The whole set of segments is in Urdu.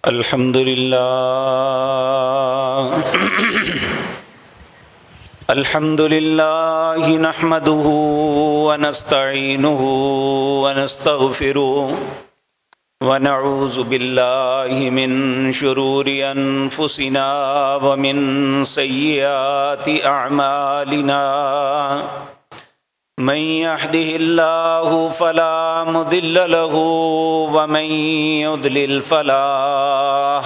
الحمد للہ الحمد للہ نحمده ونستعینه ونستغفره ونعوذ باللہ من شرور انفسنا ومن سیئات اعمالنا من يهده الله فلا مضل له ومن يضلل فلا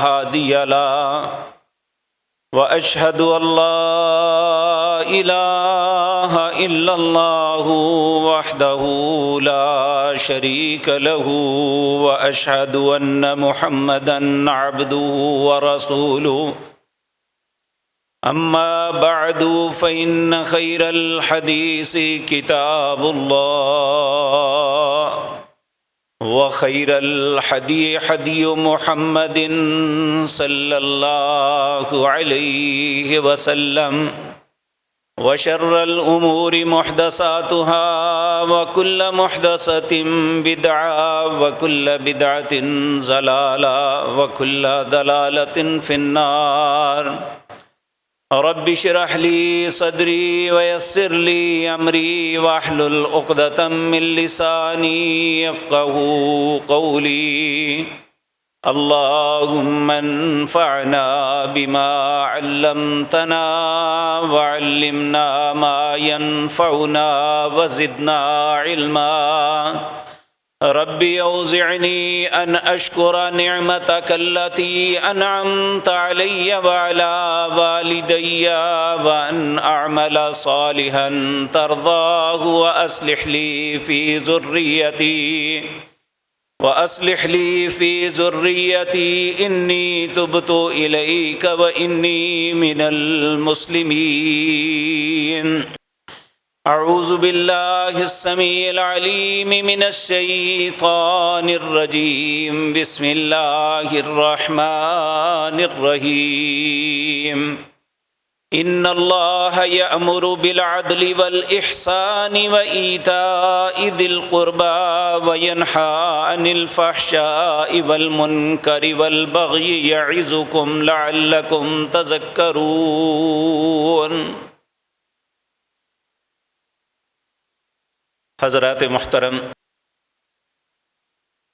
هادي له وأشهد أن لا إله إلا الله وحده لا شريك له وأشهد أن محمدًا عبده ورسوله أما بعد فإن خير الحديث كتاب الله وخير الحدي حدي محمد صلى الله عليه وسلم وشر الأمور محدثاتها وكل محدثة بدعة وكل بدعة ضلالة وكل ضلالة في النار رب اشرح لي صدري ويسر لي أمري واحلل عقدة من لساني يفقهوا قولي اللهم انفعنا بما علمتنا وعلمنا ما ينفعنا وزدنا علما ربي أوزعني أن أشكر نعمتك التي أنعمت علي وعلى والدي وأن أعمل صالحا ترضاه وأصلح لي في ذريتي إني تبت إليك وإني من المسلمين أعوذ بالله السميع العليم من الشيطان الرجيم بسم الله الرحمن الرحيم إن الله يأمر بالعدل والإحسان وإيتاء ذي القربى وينهى عن الفحشاء والمنكر والبغي يعظكم لعلكم تذكرون۔ حضرات محترم،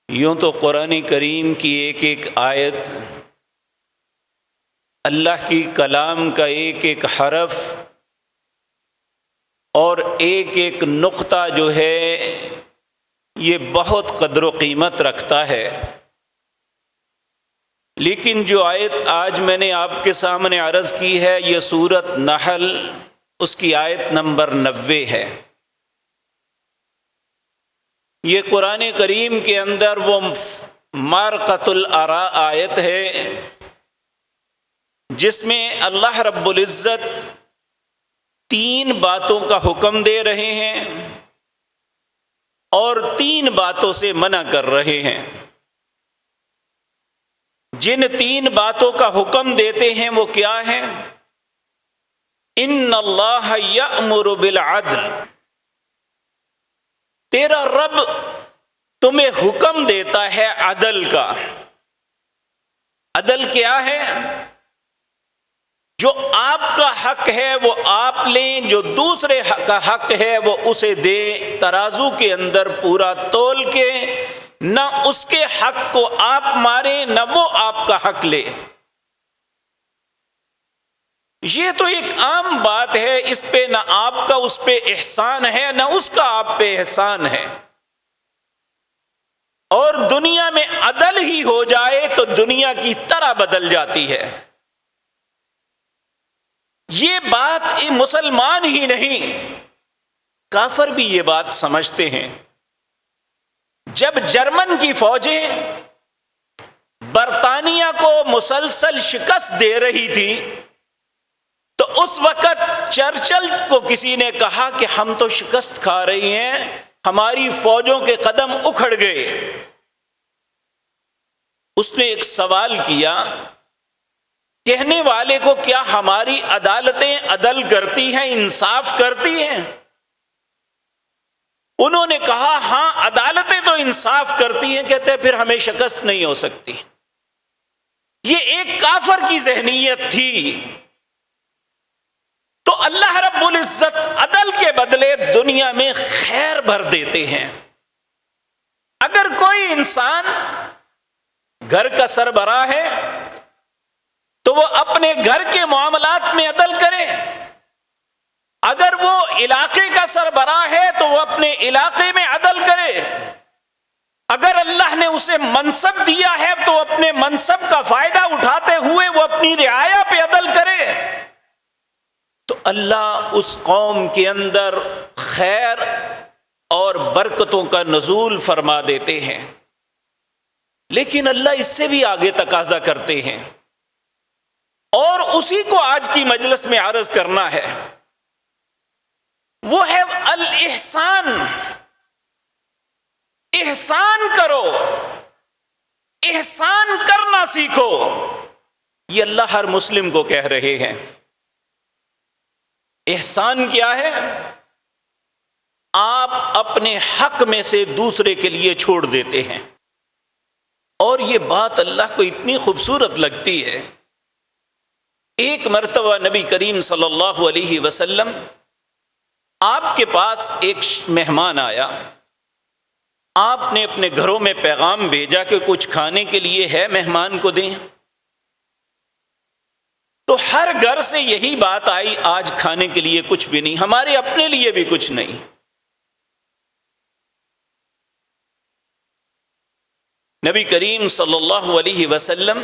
یوں تو قرآن کریم کی ایک ایک آیت، اللہ کی کلام کا ایک ایک حرف اور ایک ایک نقطہ جو ہے یہ بہت قدر و قیمت رکھتا ہے، لیکن جو آیت آج میں نے آپ کے سامنے عرض کی ہے یہ سورۃ نحل، اس کی آیت نمبر 90 ہے۔ یہ قرآن کریم کے اندر وہ مارقۃ الآراء آیت ہے جس میں اللہ رب العزت 3 باتوں کا حکم دے رہے ہیں اور 3 باتوں سے منع کر رہے ہیں۔ جن 3 باتوں کا حکم دیتے ہیں وہ کیا ہیں؟ ان اللہ یأمر بالعدل، تیرا رب تمہیں حکم دیتا ہے عدل کا۔ عدل کیا ہے؟ جو آپ کا حق ہے وہ آپ لیں، جو دوسرے کا حق ہے وہ اسے دیں، ترازو کے اندر پورا تول کے، نہ اس کے حق کو آپ ماریں نہ وہ آپ کا حق لے۔ یہ تو ایک عام بات ہے، اس پہ نہ آپ کا اس پہ احسان ہے نہ اس کا آپ پہ احسان ہے۔ اور دنیا میں عدل ہی ہو جائے تو دنیا کی طرح بدل جاتی ہے۔ یہ بات مسلمان ہی نہیں، کافر بھی یہ بات سمجھتے ہیں۔ جب جرمن کی فوجیں برطانیہ کو مسلسل شکست دے رہی تھی تو اس وقت چرچل کو کسی نے کہا کہ ہم تو شکست کھا رہی ہیں، ہماری فوجوں کے قدم اکھڑ گئے۔ اس نے ایک سوال کیا، کہنے والے کو کیا ہماری عدالتیں عدل کرتی ہیں، انصاف کرتی ہیں؟ انہوں نے کہا ہاں عدالتیں تو انصاف کرتی ہیں، کہتے ہیں پھر ہمیں شکست نہیں ہو سکتی۔ یہ ایک کافر کی ذہنیت تھی. تو اللہ رب العزت عدل کے بدلے دنیا میں خیر بھر دیتے ہیں. اگر کوئی انسان گھر کا سربراہ ہے تو وہ اپنے گھر کے معاملات میں عدل کرے. اگر وہ علاقے کا سربراہ ہے تو وہ اپنے علاقے میں عدل کرے. اگر اللہ نے اسے منصب دیا ہے تو اپنے منصب کا فائدہ اٹھاتے ہوئے وہ اپنی رعایا پہ عدل کرے. تو اللہ اس قوم کے اندر خیر اور برکتوں کا نزول فرما دیتے ہیں. لیکن اللہ اس سے بھی آگے تقاضا کرتے ہیں، اور اسی کو آج کی مجلس میں عرض کرنا ہے. وہ ہے الاحسان. احسان کرو، احسان کرنا سیکھو. یہ اللہ ہر مسلم کو کہہ رہے ہیں. احسان کیا ہے؟ آپ اپنے حق میں سے دوسرے کے لیے چھوڑ دیتے ہیں. اور یہ بات اللہ کو اتنی خوبصورت لگتی ہے. ایک مرتبہ نبی کریم صلی اللہ علیہ وسلم آپ کے پاس ایک مہمان آیا. آپ نے اپنے گھروں میں پیغام بھیجا کہ کچھ کھانے کے لیے ہے، مہمان کو دیں. تو ہر گھر سے یہی بات آئی، آج کھانے کے لیے کچھ بھی نہیں، ہمارے اپنے لیے بھی کچھ نہیں. نبی کریم صلی اللہ علیہ وسلم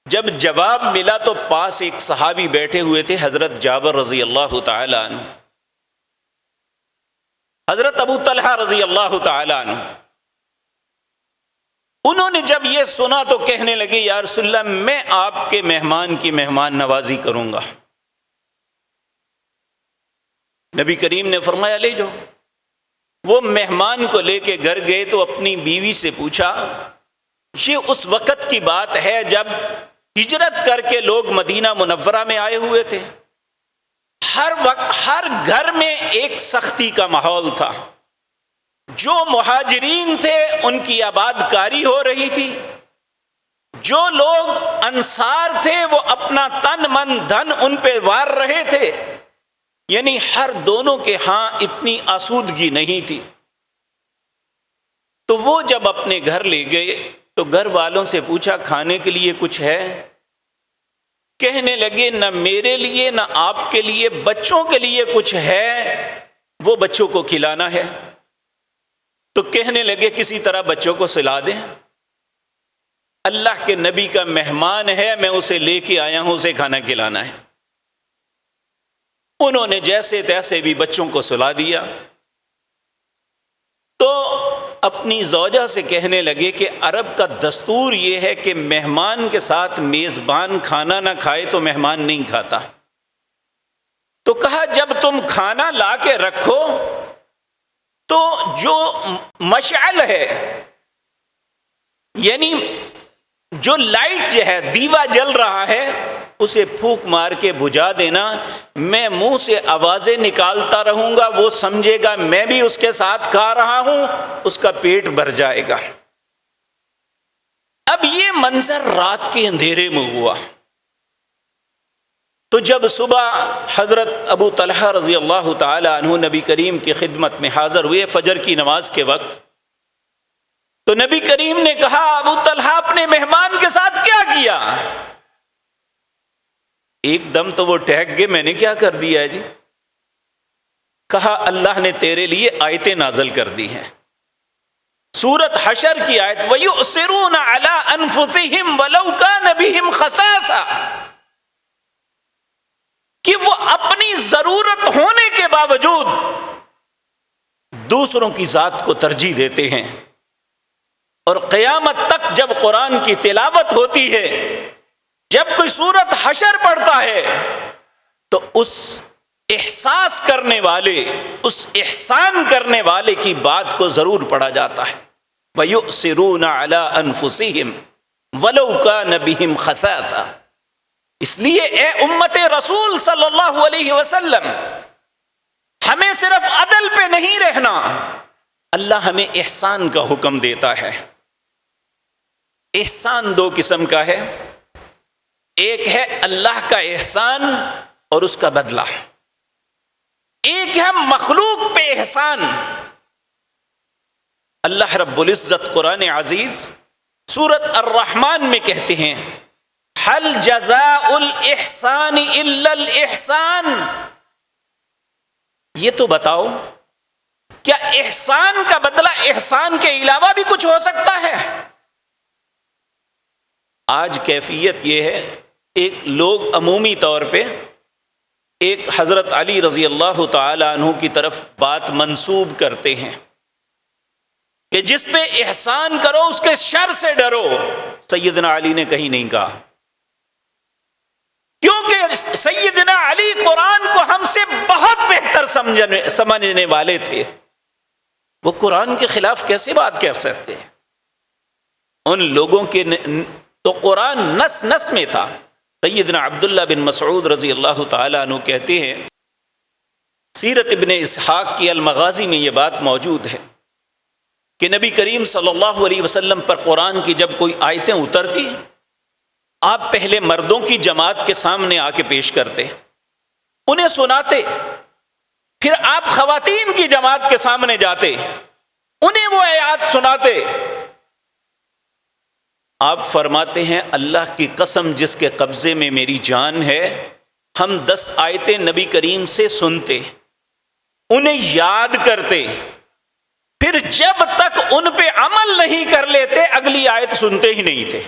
جب جواب ملا تو پاس ایک صحابی بیٹھے ہوئے تھے، حضرت جابر رضی اللہ تعالی عنہ، حضرت ابو طلحہ رضی اللہ تعالی عنہ. انہوں نے جب یہ سنا تو کہنے لگے یا رسول اللہ میں آپ کے مہمان کی مہمان نوازی کروں گا. نبی کریم نے فرمایا لے جاؤ. وہ مہمان کو لے کے گھر گئے تو اپنی بیوی سے پوچھا، یہ اس وقت کی بات ہے جب ہجرت کر کے لوگ مدینہ منورہ میں آئے ہوئے تھے. ہر وقت ہر گھر میں ایک سختی کا ماحول تھا. جو مہاجرین تھے ان کی آباد کاری ہو رہی تھی، جو لوگ انصار تھے وہ اپنا تن من دھن ان پہ وار رہے تھے. یعنی ہر دونوں کے ہاں اتنی آسودگی نہیں تھی. تو وہ جب اپنے گھر لے گئے تو گھر والوں سے پوچھا کھانے کے لیے کچھ ہے؟ کہنے لگے نہ میرے لیے نہ آپ کے لیے، بچوں کے لیے کچھ ہے، وہ بچوں کو کھلانا ہے. تو کہنے لگے کسی طرح بچوں کو سلا دیں. اللہ کے نبی کا مہمان ہے، میں اسے لے کے آیا ہوں، اسے کھانا کھلانا ہے. انہوں نے جیسے تیسے بھی بچوں کو سلا دیا. تو اپنی زوجہ سے کہنے لگے کہ عرب کا دستور یہ ہے کہ مہمان کے ساتھ میزبان کھانا نہ کھائے تو مہمان نہیں کھاتا. تو کہا جب تم کھانا لا کے رکھو تو جو مشعل ہے، یعنی جو لائٹ جو ہے، دیوا جل رہا ہے، اسے پھونک مار کے بجھا دینا. میں منہ سے آوازیں نکالتا رہوں گا، وہ سمجھے گا میں بھی اس کے ساتھ کھا رہا ہوں، اس کا پیٹ بھر جائے گا. اب یہ منظر رات کے اندھیرے میں ہوا. تو جب صبح حضرت ابو طلحہ رضی اللہ تعالی عنہ نبی کریم کی خدمت میں حاضر ہوئے فجر کی نماز کے وقت، تو نبی کریم نے کہا ابو طلحہ اپنے مہمان کے ساتھ کیا کیا؟ ایک دم تو وہ ٹہک گئے، میں نے کیا کر دیا ہے جی؟ کہا اللہ نے تیرے لیے آیتیں نازل کر دی ہیں. سورت حشر کی آیت وَيُؤْثِرُونَ عَلَىٰ أَنفُسِهِمْ وَلَوْ كَانَ بِهِمْ خَصَاصَةٌ، کہ وہ اپنی ضرورت ہونے کے باوجود دوسروں کی ذات کو ترجیح دیتے ہیں. اور قیامت تک جب قرآن کی تلاوت ہوتی ہے، جب کوئی سورت حشر پڑھتا ہے، تو اس احساس کرنے والے، اس احسان کرنے والے کی بات کو ضرور پڑھا جاتا ہے. وَيُؤْثِرُونَ عَلَىٰ أَنفُسِهِمْ وَلَوْ كَانَ بِهِمْ خَصَاصَةٌ. اس لیے اے امت رسول صلی اللہ علیہ وسلم، ہمیں صرف عدل پہ نہیں رہنا، اللہ ہمیں احسان کا حکم دیتا ہے. احسان دو قسم کا ہے، ایک ہے اللہ کا احسان اور اس کا بدلہ، ایک ہے مخلوق پہ احسان۔ اللہ رب العزت قرآن عزیز سورۃ الرحمن میں کہتے ہیں هل جزاء الاحسان الا الاحسان، یہ تو بتاؤ کیا احسان کا بدلہ احسان کے علاوہ بھی کچھ ہو سکتا ہے؟ آج کیفیت یہ ہے، ایک لوگ عمومی طور پہ ایک حضرت علی رضی اللہ تعالی عنہ کی طرف بات منسوب کرتے ہیں کہ جس پہ احسان کرو اس کے شر سے ڈرو۔ سیدنا علی نے کہیں نہیں کہا، کیونکہ سیدنا علی قرآن کو ہم سے بہت بہتر سمجھنے والے تھے، وہ قرآن کے خلاف کیسے بات کر سکتے ہیں؟ ان لوگوں کے تو قرآن نس نس میں تھا۔ سیدنا عبداللہ بن مسعود رضی اللہ تعالیٰ عنہ کہتے ہیں، سیرت ابن اسحاق کی المغازی میں یہ بات موجود ہے کہ نبی کریم صلی اللہ علیہ وسلم پر قرآن کی جب کوئی آیتیں اترتی، آپ پہلے مردوں کی جماعت کے سامنے آ کے پیش کرتے، انہیں سناتے، پھر آپ خواتین کی جماعت کے سامنے جاتے، انہیں وہ آیات سناتے۔ آپ فرماتے ہیں اللہ کی قسم جس کے قبضے میں میری جان ہے، ہم 10 آیتیں نبی کریم سے سنتے، انہیں یاد کرتے، پھر جب تک ان پہ عمل نہیں کر لیتے اگلی آیت سنتے ہی نہیں تھے۔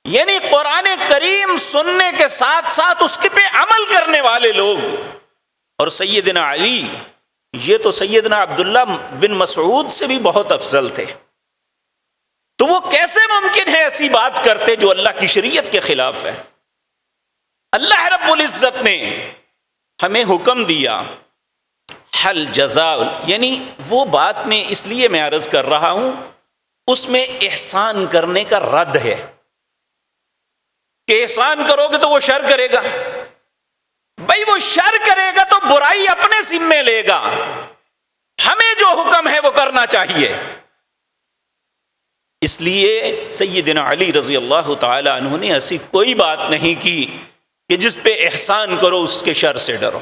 یعنی قرآن کریم سننے کے ساتھ ساتھ اس پہ عمل کرنے والے لوگ۔ اور سیدنا علی یہ تو سیدنا عبداللہ بن مسعود سے بھی بہت افضل تھے، تو وہ کیسے ممکن ہے ایسی بات کرتے جو اللہ کی شریعت کے خلاف ہے؟ اللہ رب العزت نے ہمیں حکم دیا حل جزاء، یعنی وہ بات میں اس لیے میں عرض کر رہا ہوں، اس میں احسان کرنے کا رد ہے کہ احسان کرو گے تو وہ شر کرے گا۔ بھائی وہ شر کرے گا تو برائی اپنے ذمے لے گا، ہمیں جو حکم ہے وہ کرنا چاہیے۔ اس لیے سیدنا علی رضی اللہ تعالی عنہ نے ایسی کوئی بات نہیں کی کہ جس پہ احسان کرو اس کے شر سے ڈرو۔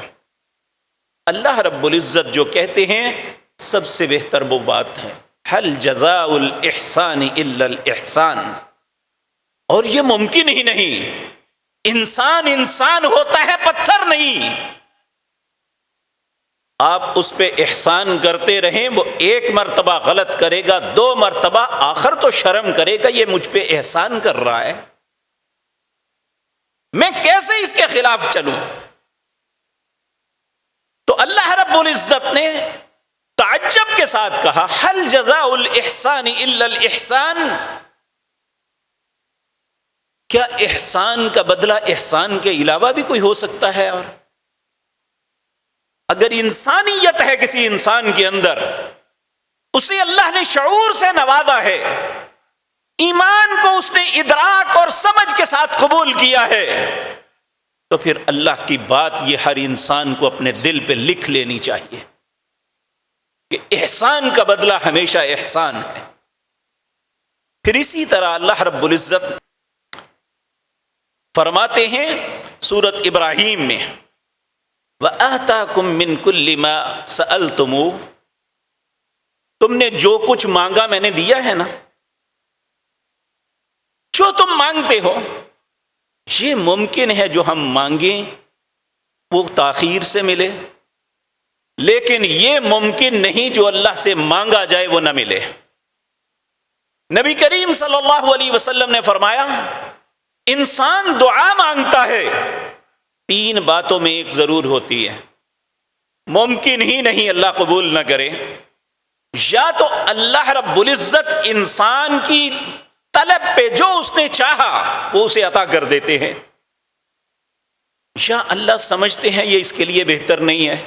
اللہ رب العزت جو کہتے ہیں سب سے بہتر وہ بات ہے حل جزاء الاحسان الا الاحسان، اور یہ ممکن ہی نہیں، انسان ہوتا ہے، پتھر نہیں۔ آپ اس پہ احسان کرتے رہیں، وہ 1 مرتبہ غلط کرے گا، 2 مرتبہ، آخر تو شرم کرے گا یہ مجھ پہ احسان کر رہا ہے، میں کیسے اس کے خلاف چلوں؟ تو اللہ رب العزت نے تعجب کے ساتھ کہا حل جزاء الاحسان الا الاحسان، کیا احسان کا بدلہ احسان کے علاوہ بھی کوئی ہو سکتا ہے؟ اور اگر انسانیت ہے کسی انسان کے اندر، اسے اللہ نے شعور سے نوازا ہے، ایمان کو اس نے ادراک اور سمجھ کے ساتھ قبول کیا ہے، تو پھر اللہ کی بات یہ ہر انسان کو اپنے دل پہ لکھ لینی چاہیے کہ احسان کا بدلہ ہمیشہ احسان ہے۔ پھر اسی طرح اللہ رب العزت فرماتے ہیں سورۃ ابراہیم میں وَآتَاكُم مِّن كُلِّ مَا سَأَلْتُمُوهُ، تم نے جو کچھ مانگا میں نے دیا ہے نا، جو تم مانگتے ہو۔ یہ ممکن ہے جو ہم مانگیں وہ تاخیر سے ملے، لیکن یہ ممکن نہیں جو اللہ سے مانگا جائے وہ نہ ملے۔ نبی کریم صلی اللہ علیہ وسلم نے فرمایا انسان دعا مانگتا ہے، 3 باتوں میں ایک ضرور ہوتی ہے، ممکن ہی نہیں اللہ قبول نہ کرے۔ یا تو اللہ رب العزت انسان کی طلب پہ جو اس نے چاہا وہ اسے عطا کر دیتے ہیں، یا اللہ سمجھتے ہیں یہ اس کے لیے بہتر نہیں ہے،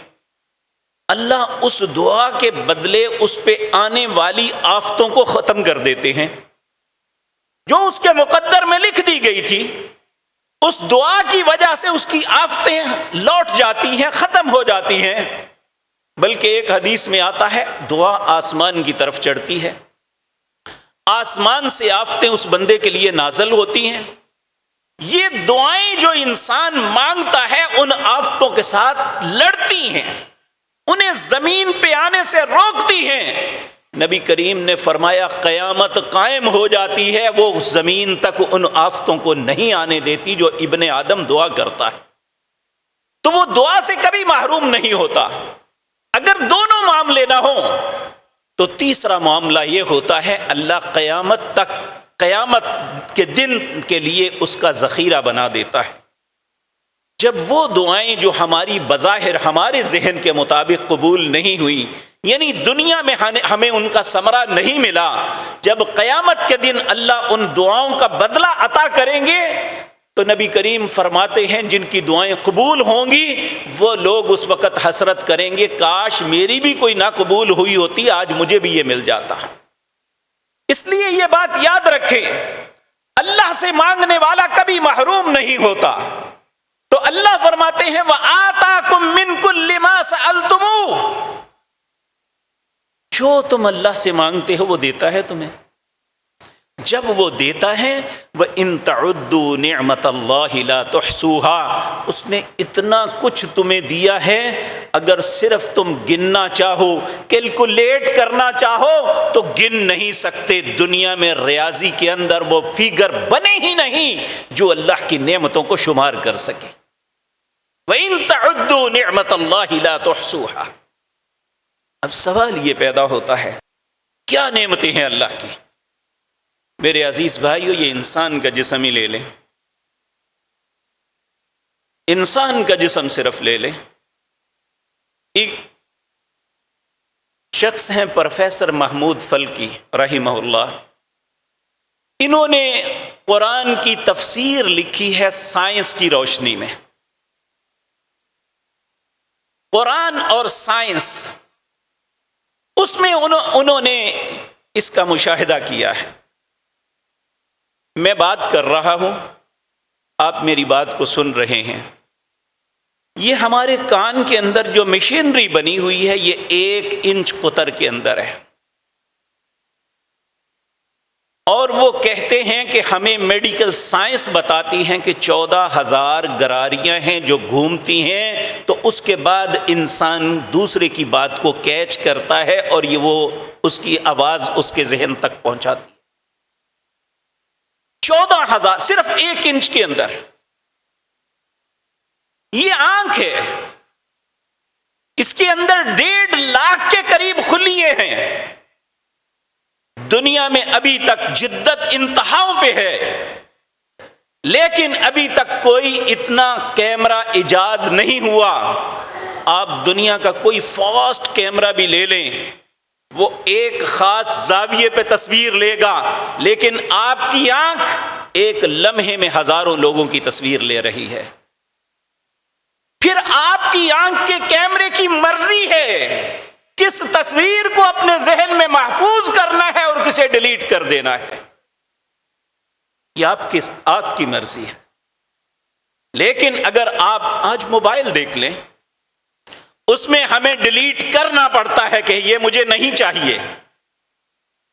اللہ اس دعا کے بدلے اس پہ آنے والی آفتوں کو ختم کر دیتے ہیں جو اس کے مقدر میں لکھ دی گئی تھی، اس دعا کی وجہ سے اس کی آفتیں لوٹ جاتی ہیں، ختم ہو جاتی ہیں۔ بلکہ ایک حدیث میں آتا ہے دعا آسمان کی طرف چڑھتی ہے، آسمان سے آفتیں اس بندے کے لیے نازل ہوتی ہیں۔ یہ دعائیں جو انسان مانگتا ہے ان آفتوں کے ساتھ لڑتی ہیں، انہیں زمین پہ آنے سے روکتی ہیں۔ نبی کریم نے فرمایا قیامت قائم ہو جاتی ہے، وہ زمین تک ان آفتوں کو نہیں آنے دیتی جو ابن آدم دعا کرتا ہے، تو وہ دعا سے کبھی محروم نہیں ہوتا۔ اگر دونوں معاملے نہ ہوں تو تیسرا معاملہ یہ ہوتا ہے اللہ قیامت کے دن کے لیے اس کا ذخیرہ بنا دیتا ہے۔ جب وہ دعائیں جو ہماری بظاہر ہمارے ذہن کے مطابق قبول نہیں ہوئی، یعنی دنیا میں ہمیں ان کا ثمرہ نہیں ملا، جب قیامت کے دن اللہ ان دعاؤں کا بدلہ عطا کریں گے تو نبی کریم فرماتے ہیں جن کی دعائیں قبول ہوں گی وہ لوگ اس وقت حسرت کریں گے کاش میری بھی کوئی نہ قبول ہوئی ہوتی، آج مجھے بھی یہ مل جاتا۔ اس لیے یہ بات یاد رکھیں، اللہ سے مانگنے والا کبھی محروم نہیں ہوتا۔ تو اللہ فرماتے ہیں وَآتَاكُم مِّن كُلِّ مَا سَأَلْتُمُوهُ، جو تم اللہ سے مانگتے ہو وہ دیتا ہے تمہیں۔ جب وہ دیتا ہے وَإِن تَعُدُّوا نِعْمَةَ اللَّهِ لَا تُحْصُوهَا، اس نے اتنا کچھ تمہیں دیا ہے، اگر صرف تم گننا چاہو، کیلکولیٹ کرنا چاہو تو گن نہیں سکتے۔ دنیا میں ریاضی کے اندر وہ فیگر بنے ہی نہیں جو اللہ کی نعمتوں کو شمار کر سکے۔ وَإِن تَعُدُّوا نِعْمَةَ اللَّهِ لَا تُحْصُوهَا۔ اب سوال یہ پیدا ہوتا ہے کیا نعمتیں ہیں اللہ کی؟ میرے عزیز بھائیو، یہ انسان کا جسم ہی لے لیں، انسان کا جسم صرف لے لیں۔ ایک شخص ہیں پروفیسر محمود فلکی رحمہ اللہ، انہوں نے قرآن کی تفسیر لکھی ہے سائنس کی روشنی میں۔ قرآن اور سائنس، اس میں انہوں نے اس کا مشاہدہ کیا ہے۔ میں بات کر رہا ہوں، آپ میری بات کو سن رہے ہیں۔ یہ ہمارے کان کے اندر جو مشینری بنی ہوئی ہے یہ 1 انچ قطر کے اندر ہے، اور وہ کہتے ہیں کہ ہمیں میڈیکل سائنس بتاتی ہیں کہ 14,000 گراریاں ہیں جو گھومتی ہیں، تو اس کے بعد انسان دوسرے کی بات کو کیچ کرتا ہے اور یہ وہ اس کی آواز اس کے ذہن تک پہنچاتی ہے۔ 14,000 صرف 1 انچ کے اندر۔ یہ آنکھ ہے، اس کے اندر 1.5 لاکھ کے قریب خلیے ہیں۔ دنیا میں ابھی تک جدت انتہاؤں پہ ہے، لیکن ابھی تک کوئی اتنا کیمرہ ایجاد نہیں ہوا۔ آپ دنیا کا کوئی فاسٹ کیمرہ بھی لے لیں، وہ ایک خاص زاویے پہ تصویر لے گا، لیکن آپ کی آنکھ ایک لمحے میں ہزاروں لوگوں کی تصویر لے رہی ہے۔ پھر آپ کی آنکھ کے کیمرے کی مرضی ہے کس تصویر کو اپنے ذہن میں محفوظ کرنا ہے اور کسے ڈیلیٹ کر دینا ہے، یہ آپ کی مرضی ہے۔ لیکن اگر آپ آج موبائل دیکھ لیں، اس میں ہمیں ڈیلیٹ کرنا پڑتا ہے کہ یہ مجھے نہیں چاہیے،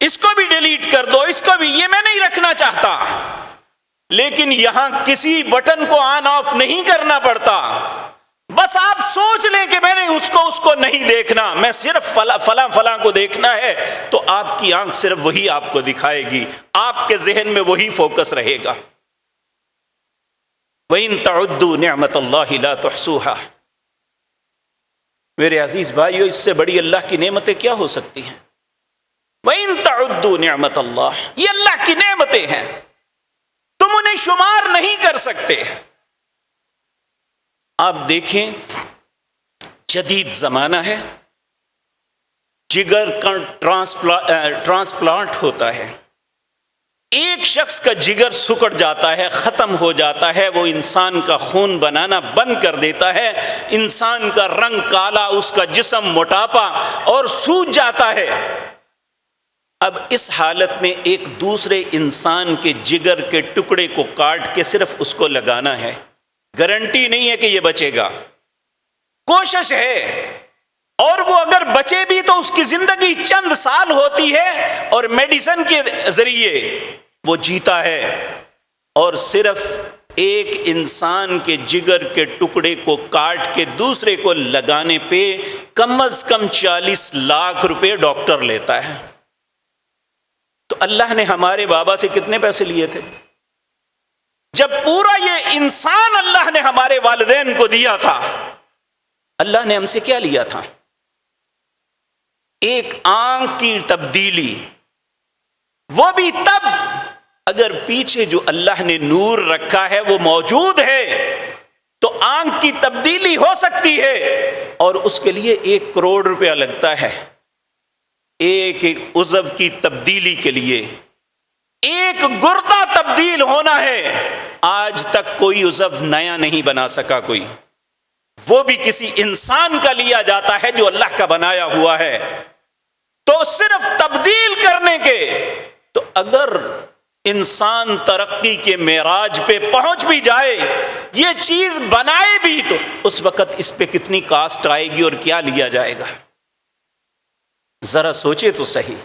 اس کو بھی ڈیلیٹ کر دو، اس کو بھی، یہ میں نہیں رکھنا چاہتا۔ لیکن یہاں کسی بٹن کو آن آف نہیں کرنا پڑتا، بس آپ سوچ لیں کہ میں نے اس کو نہیں دیکھنا، میں صرف فلاں کو دیکھنا ہے، تو آپ کی آنکھ صرف وہی آپ کو دکھائے گی، آپ کے ذہن میں وہی فوکس رہے گا۔ وَإِن تَعُدُّوا نِعْمَةَ اللَّهِ لَا تُحْصُوهَا۔ میرے عزیز بھائیو، اس سے بڑی اللہ کی نعمتیں کیا ہو سکتی ہیں؟ وَإِن تَعُدُّوا نِعْمَةَ اللَّهِ، یہ اللہ کی نعمتیں ہیں، تم انہیں شمار نہیں کر سکتے۔ آپ دیکھیں، جدید زمانہ ہے، جگر کا ٹرانسپلانٹ ہوتا ہے، ایک شخص کا جگر سکڑ جاتا ہے، ختم ہو جاتا ہے، وہ انسان کا خون بنانا بند کر دیتا ہے، انسان کا رنگ کالا، اس کا جسم موٹاپا اور سوج جاتا ہے۔ اب اس حالت میں ایک دوسرے انسان کے جگر کے ٹکڑے کو کاٹ کے صرف اس کو لگانا ہے، گارنٹی نہیں ہے کہ یہ بچے گا، کوشش ہے، اور وہ اگر بچے بھی تو اس کی زندگی چند سال ہوتی ہے اور میڈیسن کے ذریعے وہ جیتا ہے، اور صرف ایک انسان کے جگر کے ٹکڑے کو کاٹ کے دوسرے کو لگانے پہ کم از کم 40 لاکھ روپے ڈاکٹر لیتا ہے۔ تو اللہ نے ہمارے بابا سے کتنے پیسے لیے تھے؟ جب پورا یہ انسان اللہ نے ہمارے والدین کو دیا تھا، اللہ نے ہم سے کیا لیا تھا؟ ایک آنکھ کی تبدیلی، وہ بھی تب اگر پیچھے جو اللہ نے نور رکھا ہے وہ موجود ہے تو آنکھ کی تبدیلی ہو سکتی ہے، اور اس کے لیے 1 کروڑ روپیہ لگتا ہے۔ ایک عضو کی تبدیلی کے لیے، ایک گردہ تبدیل ہونا ہے، آج تک کوئی عضو نیا نہیں بنا سکا کوئی، وہ بھی کسی انسان کا لیا جاتا ہے جو اللہ کا بنایا ہوا ہے۔ تو صرف تبدیل کرنے کے، تو اگر انسان ترقی کے معراج پہ پہنچ بھی جائے، یہ چیز بنائے بھی، تو اس وقت اس پہ کتنی کاسٹ آئے گی اور کیا لیا جائے گا؟ ذرا سوچے تو صحیح۔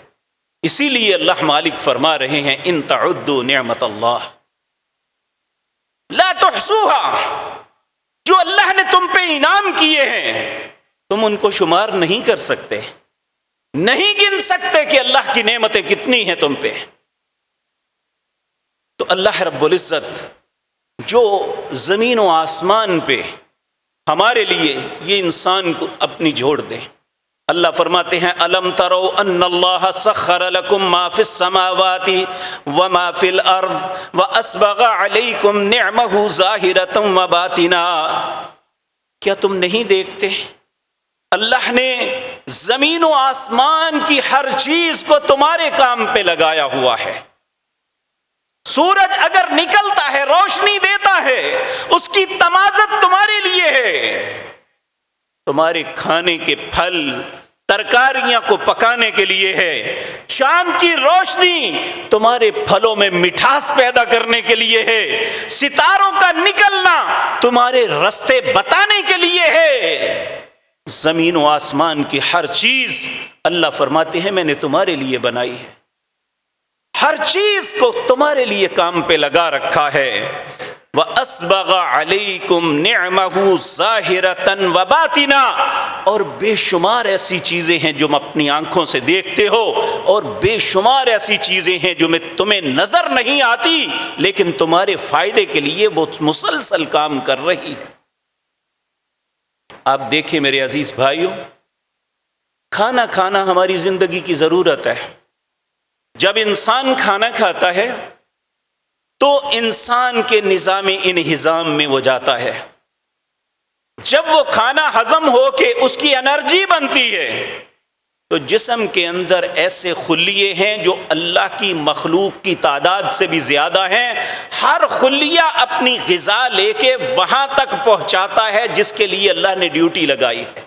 اسی لیے اللہ مالک فرما رہے ہیں ان تعدوا نعمت اللہ لا تحصوها، جو اللہ نے تم پہ انعام کیے ہیں تم ان کو شمار نہیں کر سکتے، نہیں گن سکتے کہ اللہ کی نعمتیں کتنی ہیں تم پہ۔ تو اللہ رب العزت جو زمین و آسمان پہ ہمارے لیے یہ انسان کو اپنی جوڑ دیں، اللہ فرماتے ہیں الم تروا ان اللہ سخر لکم ما فی السماوات وما فی الارض واسبغ علیکم نعمہ ظاہرۃ وباطنہ، کیا تم نہیں دیکھتے اللہ نے زمین و آسمان کی ہر چیز کو تمہارے کام پہ لگایا ہوا ہے۔ سورج اگر نکلتا ہے روشنی دیتا ہے، اس کی تمازت تمہارے لیے ہے، تمہارے کھانے کے پھل ترکاریاں کو پکانے کے لیے ہے، شام کی روشنی تمہارے پھلوں میں مٹھاس پیدا کرنے کے لیے ہے، ستاروں کا نکلنا تمہارے راستے بتانے کے لیے ہے۔ زمین و آسمان کی ہر چیز اللہ فرماتے ہیں میں نے تمہارے لیے بنائی ہے، ہر چیز کو تمہارے لیے کام پہ لگا رکھا ہے۔ وَأَسْبَغَ عَلَيْكُمْ نِعْمَهُ ظَاهِرَةً وَبَاطِنًا، اور بے شمار ایسی چیزیں ہیں جو اپنی آنکھوں سے دیکھتے ہو، اور بے شمار ایسی چیزیں ہیں جو تمہیں نظر نہیں آتی لیکن تمہارے فائدے کے لیے وہ مسلسل کام کر رہی ہے۔ آپ دیکھیں میرے عزیز بھائیوں، کھانا کھانا ہماری زندگی کی ضرورت ہے۔ جب انسان کھانا کھاتا ہے تو انسان کے نظام انہضام میں وہ جاتا ہے، جب وہ کھانا ہضم ہو کے اس کی انرجی بنتی ہے تو جسم کے اندر ایسے خلیے ہیں جو اللہ کی مخلوق کی تعداد سے بھی زیادہ ہیں، ہر خلیہ اپنی غذا لے کے وہاں تک پہنچاتا ہے جس کے لیے اللہ نے ڈیوٹی لگائی ہے۔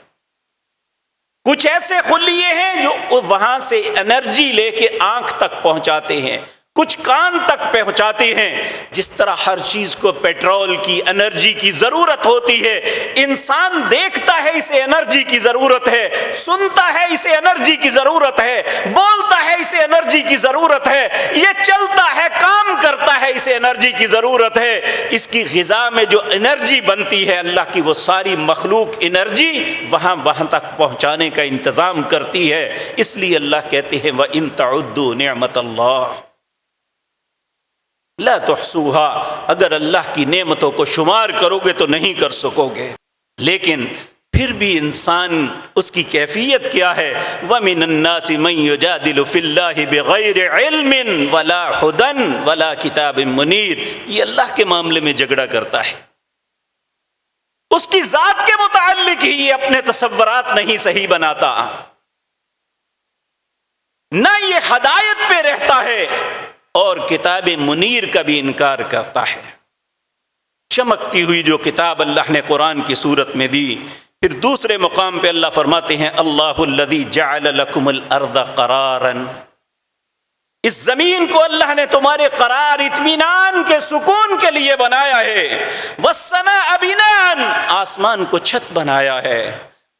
کچھ ایسے خلیے ہیں جو وہاں سے انرجی لے کے آنکھ تک پہنچاتے ہیں، کچھ کان تک پہنچاتے ہیں۔ جس طرح ہر چیز کو پیٹرول کی انرجی کی ضرورت ہوتی ہے، انسان دیکھتا ہے اسے انرجی کی ضرورت ہے، سنتا ہے اسے انرجی کی ضرورت ہے، بولتا ہے اسے انرجی کی ضرورت ہے، یہ چلتا ہے کام کرتا ہے اسے انرجی کی ضرورت ہے۔ اس کی غذا میں جو انرجی بنتی ہے اللہ کی وہ ساری مخلوق انرجی وہاں تک پہنچانے کا انتظام کرتی ہے۔ اس لیے اللہ کہتے ہیں وَإِن تَعُدُّوا نِعْمَةَ اللَّهِ لا تحصوها، اگر اللہ کی نعمتوں کو شمار کرو گے تو نہیں کر سکو گے۔ لیکن پھر بھی انسان اس کی کیفیت کیا ہے؟ وَمِنَ النَّاسِ مَن يُجَادِلُ فِي اللَّهِ بِغَيْرِ عِلْمٍ وَلَا هُدًى وَلَا كِتَابٍ مُنِيرٍ، یہ اللہ کے معاملے میں جھگڑا کرتا ہے، اس کی ذات کے متعلق ہی یہ اپنے تصورات نہیں صحیح بناتا، نہ یہ ہدایت پہ رہتا ہے، اور کتاب منیر کا بھی انکار کرتا ہے۔ چمکتی ہوئی جو کتاب اللہ نے قرآن کی صورت میں دی، پھر دوسرے مقام پہ اللہ فرماتے ہیں اللہ الذی جعل لکم الارض قرارا، اس زمین کو اللہ نے تمہارے قرار، اطمینان کے سکون کے لیے بنایا ہے۔ والسماء بناء، آسمان کو چھت بنایا ہے۔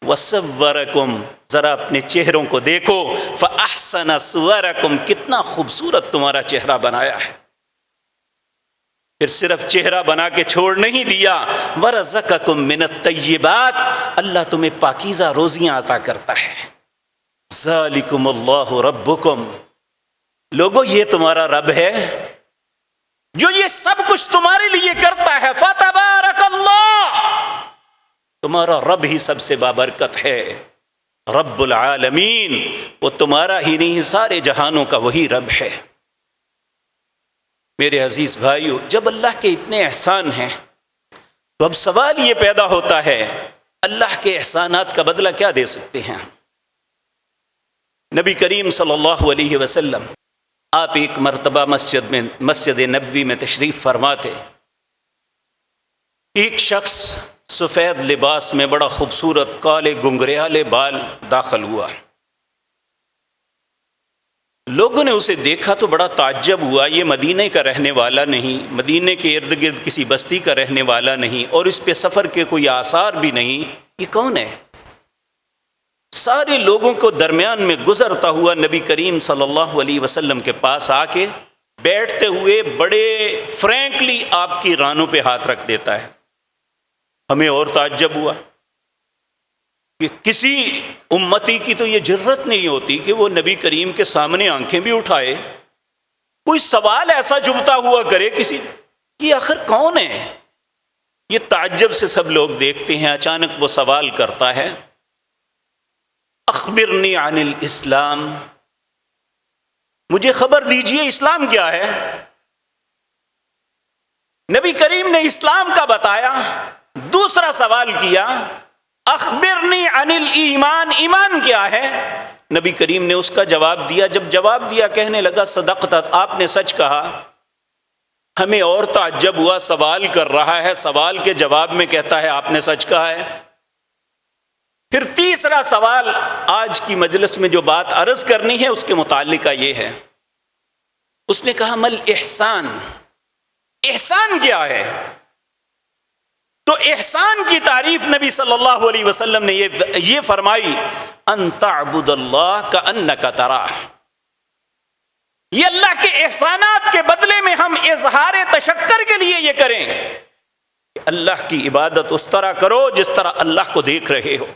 وَصَوَّرَكُمْ، ذرا اپنے چہروں کو دیکھو، فَأَحْسَنَ صُوَرَكُمْ، کتنا خوبصورت تمہارا چہرہ بنایا ہے۔ پھر صرف چہرہ بنا کے چھوڑ نہیں دیا، وَرَزَقَكُم مِّنَ الطَّيِّبَاتِ، اللہ تمہیں پاکیزہ روزیاں عطا کرتا ہے۔ ذَلِكُمُ اللَّهُ رَبُّكُمْ، لوگو یہ تمہارا رب ہے جو یہ سب کچھ تمہارے لیے کرتا ہے۔ فَتَبَارَكَ اللَّهُ، تمہارا رب ہی سب سے بابرکت ہے، رب العالمین، وہ تمہارا ہی نہیں سارے جہانوں کا وہی رب ہے۔ میرے عزیز بھائیو، جب اللہ کے اتنے احسان ہیں تو اب سوال یہ پیدا ہوتا ہے، اللہ کے احسانات کا بدلہ کیا دے سکتے ہیں؟ نبی کریم صلی اللہ علیہ وسلم آپ ایک مرتبہ مسجد نبوی میں تشریف فرما تھے۔ ایک شخص سفید لباس میں، بڑا خوبصورت کالے گنگریالے بال داخل ہوا۔ لوگوں نے اسے دیکھا تو بڑا تعجب ہوا، یہ مدینہ کا رہنے والا نہیں، مدینہ کے ارد گرد کسی بستی کا رہنے والا نہیں، اور اس پہ سفر کے کوئی آثار بھی نہیں، یہ کون ہے؟ سارے لوگوں کو درمیان میں گزرتا ہوا نبی کریم صلی اللہ علیہ وسلم کے پاس آ کے بیٹھتے ہوئے بڑے فرینکلی آپ کی رانوں پہ ہاتھ رکھ دیتا ہے۔ ہمیں اور تعجب ہوا کہ کسی امتی کی تو یہ جرت نہیں ہوتی کہ وہ نبی کریم کے سامنے آنکھیں بھی اٹھائے، کوئی سوال ایسا چبھتا ہوا کرے کسی، یہ آخر کون ہے؟ یہ تعجب سے سب لوگ دیکھتے ہیں۔ اچانک وہ سوال کرتا ہے، اخبرنی عن الاسلام، مجھے خبر دیجئے اسلام کیا ہے؟ نبی کریم نے اسلام کا بتایا۔ دوسرا سوال کیا، اخبرنی عن الایمان، ایمان کیا ہے؟ نبی کریم نے اس کا جواب دیا۔ جب جواب دیا کہنے لگا صدقت، آپ نے سچ کہا۔ ہمیں اور تعجب ہوا، سوال کر رہا ہے، سوال کے جواب میں کہتا ہے آپ نے سچ کہا ہے۔ پھر تیسرا سوال آج کی مجلس میں جو بات عرض کرنی ہے اس کے متعلقہ یہ ہے، اس نے کہا مل احسان، احسان کیا ہے؟ تو احسان کی تعریف نبی صلی اللہ علیہ وسلم نے یہ فرمائی، ان تعبد اللہ کأنک تراہ، یہ اللہ کے احسانات کے بدلے میں ہم اظہار تشکر کے لیے یہ کریں کہ اللہ کی عبادت اس طرح کرو جس طرح اللہ کو دیکھ رہے ہو۔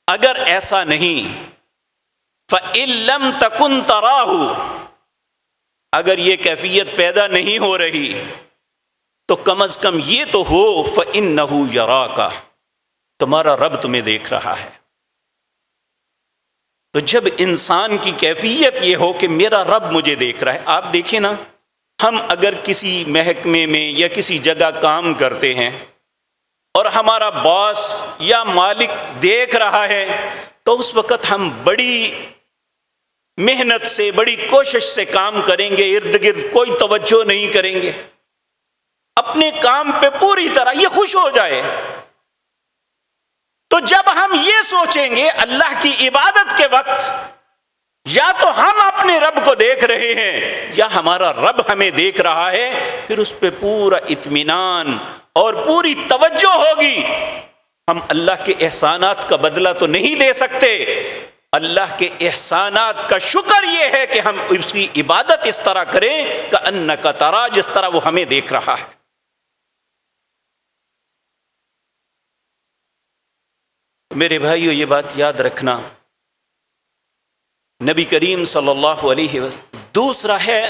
اگر ایسا نہیں، فَإِن لَّمْ تَكُن تَرَاهُ، اگر یہ کیفیت پیدا نہیں ہو رہی تو کم از کم یہ تو ہو فَإِنَّهُ يَرَاكَ، تمہارا رب تمہیں دیکھ رہا ہے۔ تو جب انسان کی کیفیت یہ ہو کہ میرا رب مجھے دیکھ رہا ہے، آپ دیکھیں نا، ہم اگر کسی محکمے میں یا کسی جگہ کام کرتے ہیں اور ہمارا باس یا مالک دیکھ رہا ہے تو اس وقت ہم بڑی محنت سے، بڑی کوشش سے کام کریں گے، ارد گرد کوئی توجہ نہیں کریں گے، اپنے کام پہ پوری طرح یہ خوش ہو جائے۔ تو جب ہم یہ سوچیں گے اللہ کی عبادت کے وقت، یا تو ہم اپنے رب کو دیکھ رہے ہیں یا ہمارا رب ہمیں دیکھ رہا ہے، پھر اس پہ پورا اطمینان اور پوری توجہ ہوگی۔ ہم اللہ کے احسانات کا بدلہ تو نہیں دے سکتے، اللہ کے احسانات کا شکر یہ ہے کہ ہم اس کی عبادت اس طرح کریں کأنک ترا، جس طرح وہ ہمیں دیکھ رہا ہے۔ میرے بھائیو، یہ بات یاد رکھنا، نبی کریم صلی اللہ علیہ وسلم۔ دوسرا ہے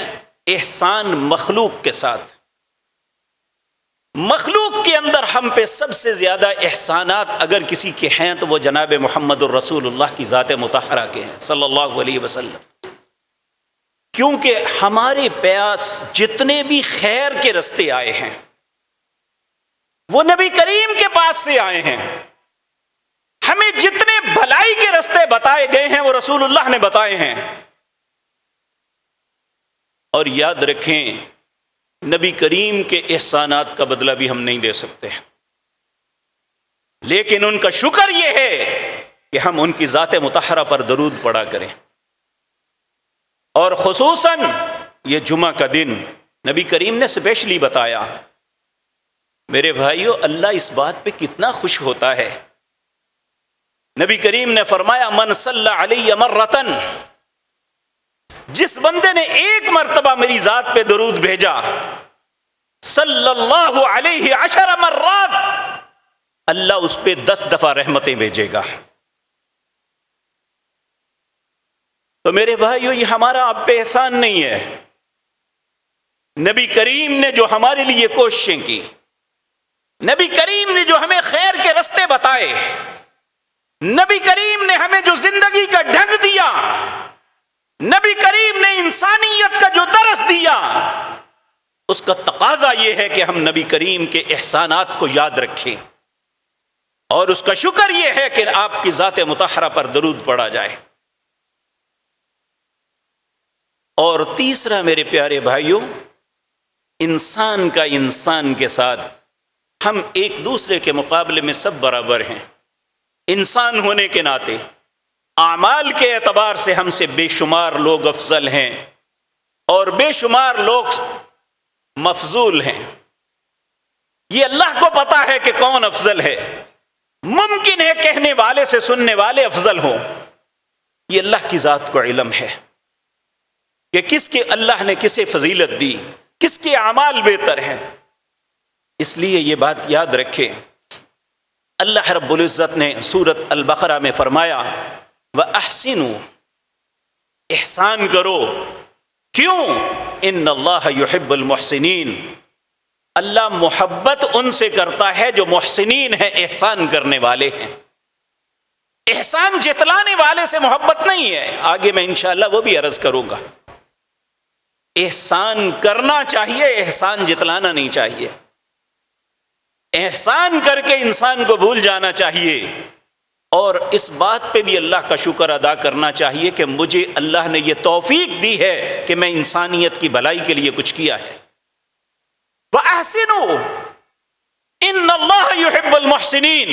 احسان مخلوق کے ساتھ۔ مخلوق کے اندر ہم پہ سب سے زیادہ احسانات اگر کسی کے ہیں تو وہ جناب محمد الرسول اللہ کی ذات مطہرہ کے ہیں صلی اللہ علیہ وسلم، کیونکہ ہمارے پاس جتنے بھی خیر کے رستے آئے ہیں وہ نبی کریم کے پاس سے آئے ہیں۔ ہمیں جتنے بھلائی کے رستے بتائے گئے ہیں وہ رسول اللہ نے بتائے ہیں۔ اور یاد رکھیں، نبی کریم کے احسانات کا بدلہ بھی ہم نہیں دے سکتے، لیکن ان کا شکر یہ ہے کہ ہم ان کی ذات مطہرہ پر درود پڑھا کریں۔ اور خصوصاً یہ جمعہ کا دن نبی کریم نے اسپیشلی بتایا۔ میرے بھائیو، اللہ اس بات پہ کتنا خوش ہوتا ہے نبی کریم نے فرمایا من صلی علی مرتن، جس بندے نے ایک مرتبہ میری ذات پہ درود بھیجا، صلی اللہ علیہ 10 مرات، اللہ اس پہ 10 دفعہ رحمتیں بھیجے گا۔ تو میرے بھائیو، یہ ہمارا آپ پہ احسان نہیں ہے، نبی کریم نے جو ہمارے لیے کوششیں کی، نبی کریم نے جو ہمیں خیر کے رستے بتائے، نبی کریم نے ہمیں جو زندگی کا ڈھنگ دیا، نبی کریم نے انسانیت کا جو درس دیا، اس کا تقاضا یہ ہے کہ ہم نبی کریم کے احسانات کو یاد رکھیں، اور اس کا شکر یہ ہے کہ آپ کی ذات مطہرہ پر درود پڑھا جائے۔ اور تیسرا میرے پیارے بھائیوں، انسان کا انسان کے ساتھ ہم ایک دوسرے کے مقابلے میں سب برابر ہیں، انسان ہونے کے ناطے اعمال کے اعتبار سے ہم سے بے شمار لوگ افضل ہیں اور بے شمار لوگ مفضول ہیں۔ یہ اللہ کو پتا ہے کہ کون افضل ہے، ممکن ہے کہنے والے سے سننے والے افضل ہوں، یہ اللہ کی ذات کو علم ہے کہ کس کے اللہ نے کسے فضیلت دی، کس کے اعمال بہتر ہیں۔ اس لیے یہ بات یاد رکھیں، اللہ رب العزت نے سورۃ البقرہ میں فرمایا وَأَحْسِنُوا، احسان کرو، کیوں؟ ان اللہ یحب المحسنین، اللہ محبت ان سے کرتا ہے جو محسنین ہیں، احسان کرنے والے ہیں۔ احسان جتلانے والے سے محبت نہیں ہے، آگے میں انشاءاللہ وہ بھی عرض کروں گا۔ احسان کرنا چاہیے، احسان جتلانا نہیں چاہیے۔ احسان کر کے انسان کو بھول جانا چاہیے، اور اس بات پہ بھی اللہ کا شکر ادا کرنا چاہیے کہ مجھے اللہ نے یہ توفیق دی ہے کہ میں انسانیت کی بھلائی کے لیے کچھ کیا ہے۔ وَأَحْسِنُوا إِنَّ اللَّهَ يُحِبُّ الْمُحْسِنِينَ،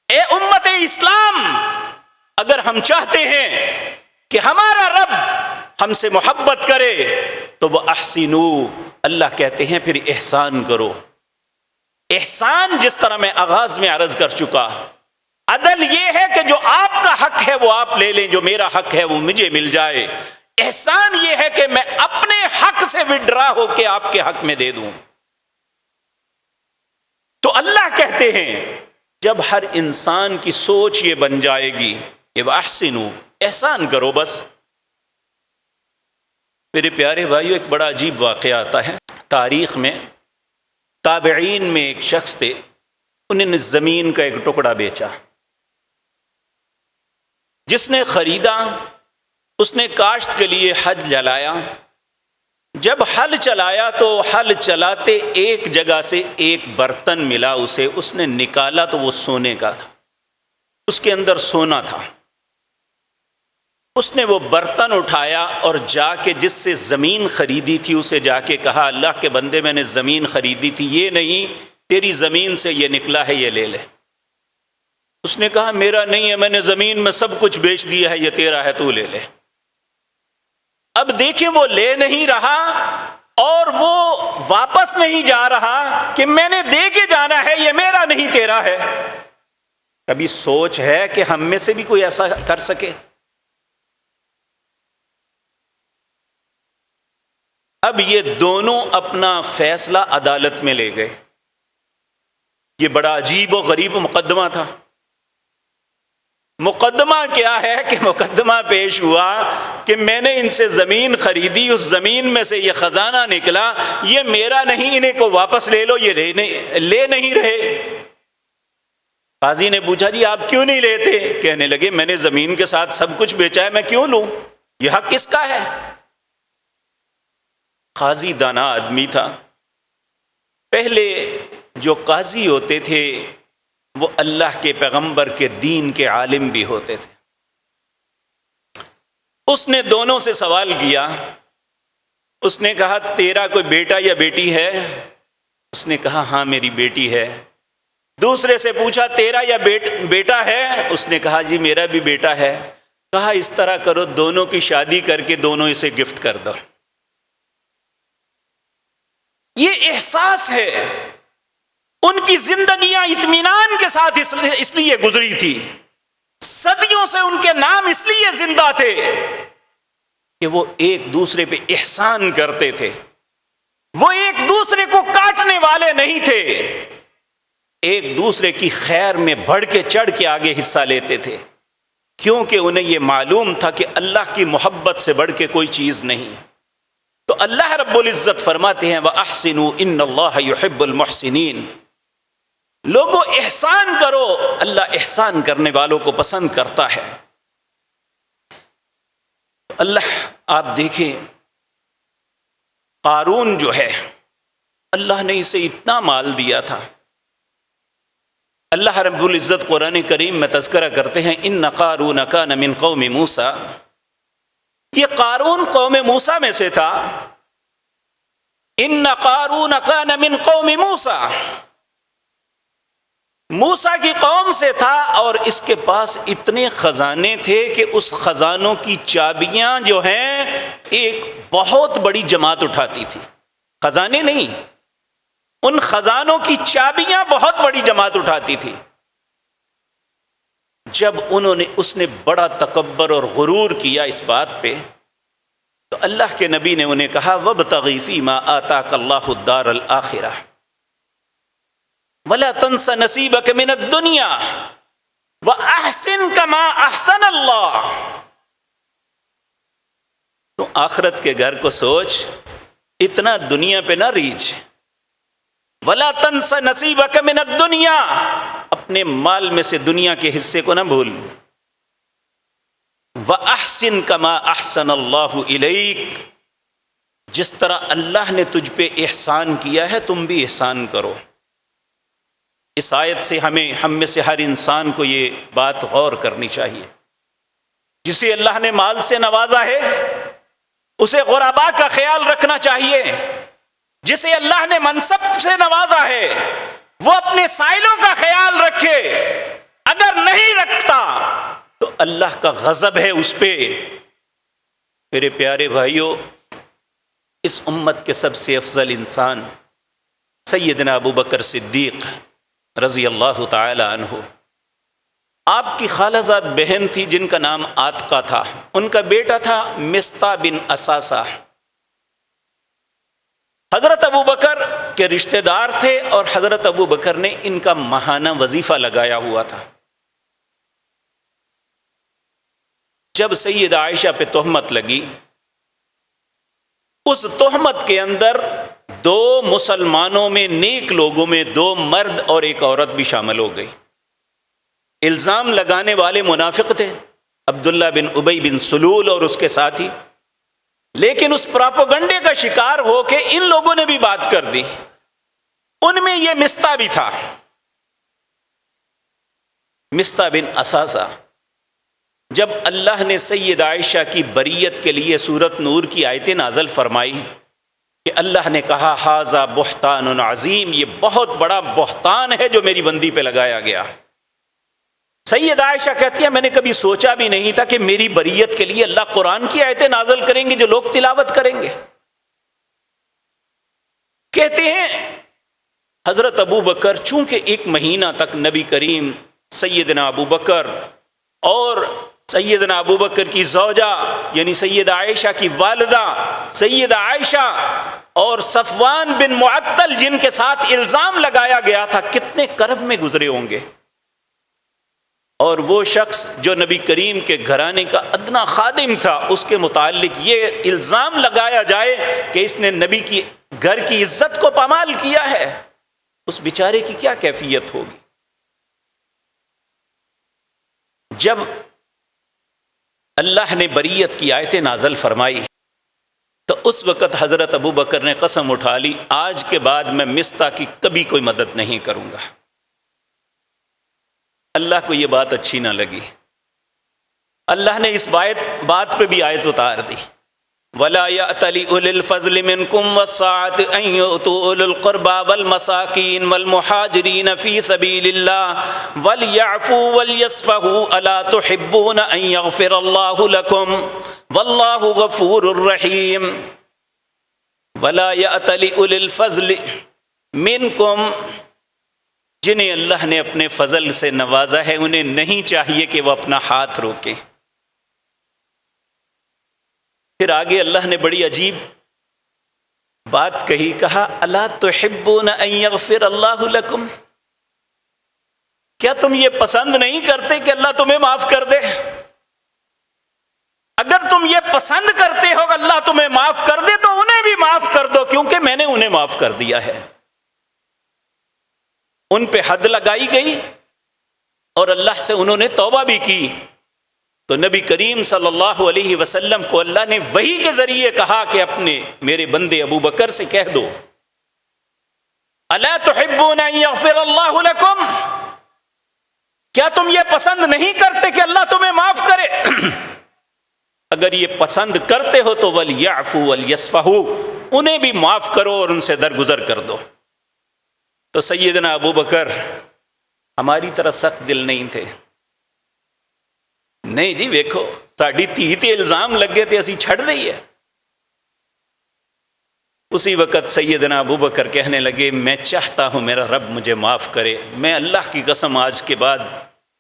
اے امت اسلام، اگر ہم چاہتے ہیں کہ ہمارا رب ہم سے محبت کرے تو وہ احسنوا، اللہ کہتے ہیں پھر احسان کرو۔ احسان جس طرح میں آغاز میں عرض کر چکا، عدل یہ ہے کہ جو آپ کا حق ہے وہ آپ لے لیں، جو میرا حق ہے وہ مجھے مل جائے۔ احسان یہ ہے کہ میں اپنے حق سے وڈرا ہو کے آپ کے حق میں دے دوں۔ تو اللہ کہتے ہیں جب ہر انسان کی سوچ یہ بن جائے گی کہ وَأَحْسِنُوا، احسان کرو بس۔ میرے پیارے بھائیو، ایک بڑا عجیب واقعہ آتا ہے تاریخ میں۔ تابعین میں ایک شخص تھے، انہوں نے زمین کا ایک ٹکڑا بیچا، جس نے خریدا اس نے کاشت کے لیے حل چلایا۔ جب حل چلایا تو حل چلاتے ایک جگہ سے ایک برتن ملا اسے، اس نے نکالا تو وہ سونے کا تھا، اس کے اندر سونا تھا۔ اس نے وہ برتن اٹھایا اور جا کے جس سے زمین خریدی تھی اسے جا کے کہا اللہ کے بندے میں نے زمین خریدی تھی، یہ نہیں، تیری زمین سے یہ نکلا ہے، یہ لے لے۔ اس نے کہا میرا نہیں ہے، میں نے زمین میں سب کچھ بیچ دیا ہے، یہ تیرا ہے، تو لے لے۔ اب دیکھیں وہ لے نہیں رہا اور وہ واپس نہیں جا رہا کہ میں نے دے کے جانا ہے، یہ میرا نہیں تیرا ہے۔ کبھی سوچ ہے کہ ہم میں سے بھی کوئی ایسا کر سکے؟ اب یہ دونوں اپنا فیصلہ عدالت میں لے گئے۔ یہ بڑا عجیب و غریب مقدمہ تھا۔ مقدمہ کیا ہے کہ مقدمہ پیش ہوا کہ میں نے ان سے زمین خریدی، اس زمین میں سے یہ خزانہ نکلا، یہ میرا نہیں، انہیں کو واپس لے لو، یہ لے نہیں رہے۔ قاضی نے پوچھا جی آپ کیوں نہیں لیتے؟ کہنے لگے میں نے زمین کے ساتھ سب کچھ بیچا ہے، میں کیوں لوں؟ یہ حق کس کا ہے؟ قاضی دانا آدمی تھا۔ پہلے جو قاضی ہوتے تھے وہ اللہ کے پیغمبر کے دین کے عالم بھی ہوتے تھے۔ اس نے دونوں سے سوال کیا، اس نے کہا تیرا کوئی بیٹا یا بیٹی ہے؟ اس نے کہا ہاں میری بیٹی ہے۔ دوسرے سے پوچھا تیرا یا بیٹا ہے؟ اس نے کہا جی میرا بھی بیٹا ہے۔ کہا اس طرح کرو، دونوں کی شادی کر کے دونوں اسے گفٹ کر دو۔ یہ احساس ہے، ان کی زندگیاں اطمینان کے ساتھ اس لیے گزری تھی صدیوں سے ان کے نام اس لیے زندہ تھے کہ وہ ایک دوسرے پہ احسان کرتے تھے، وہ ایک دوسرے کو کاٹنے والے نہیں تھے، ایک دوسرے کی خیر میں بڑھ کے چڑھ کے آگے حصہ لیتے تھے، کیونکہ انہیں یہ معلوم تھا کہ اللہ کی محبت سے بڑھ کے کوئی چیز نہیں۔ تو اللہ رب العزت فرماتے ہیں وَأَحْسِنُوا إِنَّ اللَّهَ يُحِبُّ الْمُحْسِنِينَ، لوگوں احسان کرو، اللہ احسان کرنے والوں کو پسند کرتا ہے۔ اللہ آپ دیکھیں قارون جو ہے، اللہ نے اسے اتنا مال دیا تھا۔ اللہ رب العزت قرآن کریم میں تذکرہ کرتے ہیں ان قارون کان من قوم موسیٰ، یہ قارون قوم موسیٰ میں سے تھا۔ ان قارون کان من قوم موسیٰ، موسیٰ کی قوم سے تھا، اور اس کے پاس اتنے خزانے تھے کہ اس خزانوں کی چابیاں جو ہیں ایک بہت بڑی جماعت اٹھاتی تھی، خزانے نہیں، ان خزانوں کی چابیاں بہت بڑی جماعت اٹھاتی تھی۔ جب اس نے بڑا تکبر اور غرور کیا اس بات پہ، تو اللہ کے نبی نے انہیں کہا وَابْتَغِ فِيمَا آتَاكَ اللَّهُ الدَّارَ الْآخِرَةَ وَلَا تَنْسَ نَصِيبَكَ مِنَ الدُّنْيَا وَأَحْسِنْ كَمَا أَحْسَنَ اللَّهُ۔ تو آخرت کے گھر کو سوچ، اتنا دنیا پہ نہ ریجھ۔ وَلَا تَنْسَ نَصِيبَكَ مِنَ الدُّنْيَا، اپنے مال میں سے دنیا کے حصے کو نہ بھول۔ وَأَحْسِنْ كَمَا أَحْسَنَ اللَّهُ إِلَيْكَ، جس طرح اللہ نے تجھ پہ احسان کیا ہے تم بھی احسان کرو۔ اس آیت سے ہم میں سے ہر انسان کو یہ بات غور کرنی چاہیے، جسے اللہ نے مال سے نوازا ہے اسے غرباء کا خیال رکھنا چاہیے، جسے اللہ نے منصب سے نوازا ہے وہ اپنے سائلوں کا خیال رکھے، اگر نہیں رکھتا تو اللہ کا غضب ہے اس پہ۔ میرے پیارے بھائیوں، اس امت کے سب سے افضل انسان سیدنا ابو بکر صدیق رضی اللہ تعالی عنہ، آپ کی خالہ زاد بہن تھی جن کا نام عاتقہ تھا، ان کا بیٹا تھا مصطح بن اساسہ، حضرت ابو بکر کے رشتہ دار تھے، اور حضرت ابو بکر نے ان کا ماہانہ وظیفہ لگایا ہوا تھا۔ جب سیدہ عائشہ پہ تہمت لگی، اس تہمت کے اندر دو مسلمانوں میں نیک لوگوں میں دو مرد اور ایک عورت بھی شامل ہو گئی۔ الزام لگانے والے منافق تھے، عبداللہ بن ابی بن سلول اور اس کے ساتھی، لیکن اس پراپوگنڈے کا شکار ہو کے ان لوگوں نے بھی بات کر دی۔ ان میں یہ مصطح بھی تھا، مصطح بن اساسہ۔ جب اللہ نے سید عائشہ کی بریت کے لیے سورۃ نور کی آیتیں نازل فرمائی کہ اللہ نے کہا ھذا بہتان عظیم، یہ بہت بڑا بہتان ہے جو میری بندی پہ لگایا گیا۔ سید عائشہ کہتی ہے میں نے کبھی سوچا بھی نہیں تھا کہ میری بریت کے لیے اللہ قرآن کی آیتیں نازل کریں گے جو لوگ تلاوت کریں گے۔ کہتے ہیں حضرت ابو بکر چونکہ ایک مہینہ تک نبی کریم سیدنا ابو بکر اور سیدنا ابو بکر کی زوجہ یعنی سیدہ عائشہ کی والدہ سیدہ عائشہ اور صفوان بن معطل جن کے ساتھ الزام لگایا گیا تھا کتنے کرب میں گزرے ہوں گے، اور وہ شخص جو نبی کریم کے گھرانے کا ادنا خادم تھا اس کے متعلق یہ الزام لگایا جائے کہ اس نے نبی کی گھر کی عزت کو پامال کیا ہے، اس بیچارے کی کیا کیفیت ہوگی۔ جب اللہ نے بریت کی آیتیں نازل فرمائی تو اس وقت حضرت ابو بکر نے قسم اٹھا لی آج کے بعد میں مصطح کی کبھی کوئی مدد نہیں کروں گا۔ اللہ کو یہ بات اچھی نہ لگی، اللہ نے اس بات پہ بھی آیت اتار دی وَلَا يَأْتَلِ أُولِي الْفَضْلِ مِنْكُمْ وَالسَّعَةِ أَنْ يُؤْتُوا أُولِي الْقُرْبَى وَالْمَسَاكِينَ وَالْمُهَاجِرِينَ فِي سَبِيلِ اللَّهِ وَلْيَعْفُوا وَلْيَصْفَحُوا أَلَا تُحِبُّونَ أَنْ يَغْفِرَ اللَّهُ لَكُمْ وَاللَّهُ غَفُورٌ رَحِيمٌ۔ وَلَا يَأْتَلِ أُولِي الْفَضْلِ مِنْكُمْ، جنہیں اللہ نے اپنے فضل سے نوازا ہے انہیں نہیں چاہیے کہ وہ اپنا ہاتھ روکیں۔ پھر آگے اللہ نے بڑی عجیب بات کہی، کہا الا تحبون ان یغفر اللہ لکم، کیا تم یہ پسند نہیں کرتے کہ اللہ تمہیں معاف کر دے؟ اگر تم یہ پسند کرتے ہو کہ اللہ تمہیں معاف کر دے تو انہیں بھی معاف کر دو، کیونکہ میں نے انہیں معاف کر دیا ہے۔ ان پہ حد لگائی گئی اور اللہ سے انہوں نے توبہ بھی کی، تو نبی کریم صلی اللہ علیہ وسلم کو اللہ نے وحی کے ذریعے کہا کہ اپنے میرے بندے ابو بکر سے کہہ دو الا تحبون ان یغفر اللہ لکم، کیا تم یہ پسند نہیں کرتے کہ اللہ تمہیں معاف کرے؟ اگر یہ پسند کرتے ہو تو وَلْيَعْفُوا وَلْيَصْفَحُوا، انہیں بھی معاف کرو اور ان سے درگزر کر دو۔ تو سیدنا ابو بکر ہماری طرح سخت دل نہیں تھے، نہیں جی ویکھو ساڈی دھی تے الزام لگے تے اسی چھڑ دئیے۔ اسی وقت سیدنا ابو بکر کہنے لگے میں چاہتا ہوں میرا رب مجھے معاف کرے، میں اللہ کی قسم آج کے بعد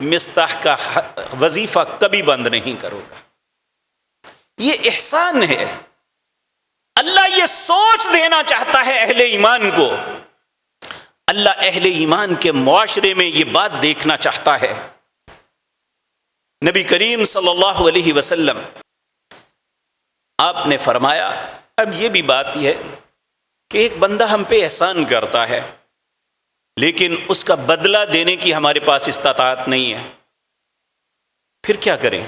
مستاح کا وظیفہ کبھی بند نہیں کروں گا۔ یہ احسان ہے، اللہ یہ سوچ دینا چاہتا ہے اہل ایمان کو، اللہ اہل ایمان کے معاشرے میں یہ بات دیکھنا چاہتا ہے۔ نبی کریم صلی اللہ علیہ وسلم آپ نے فرمایا، اب یہ بھی بات یہ ہے کہ ایک بندہ ہم پہ احسان کرتا ہے لیکن اس کا بدلہ دینے کی ہمارے پاس استطاعت نہیں ہے، پھر کیا کریں؟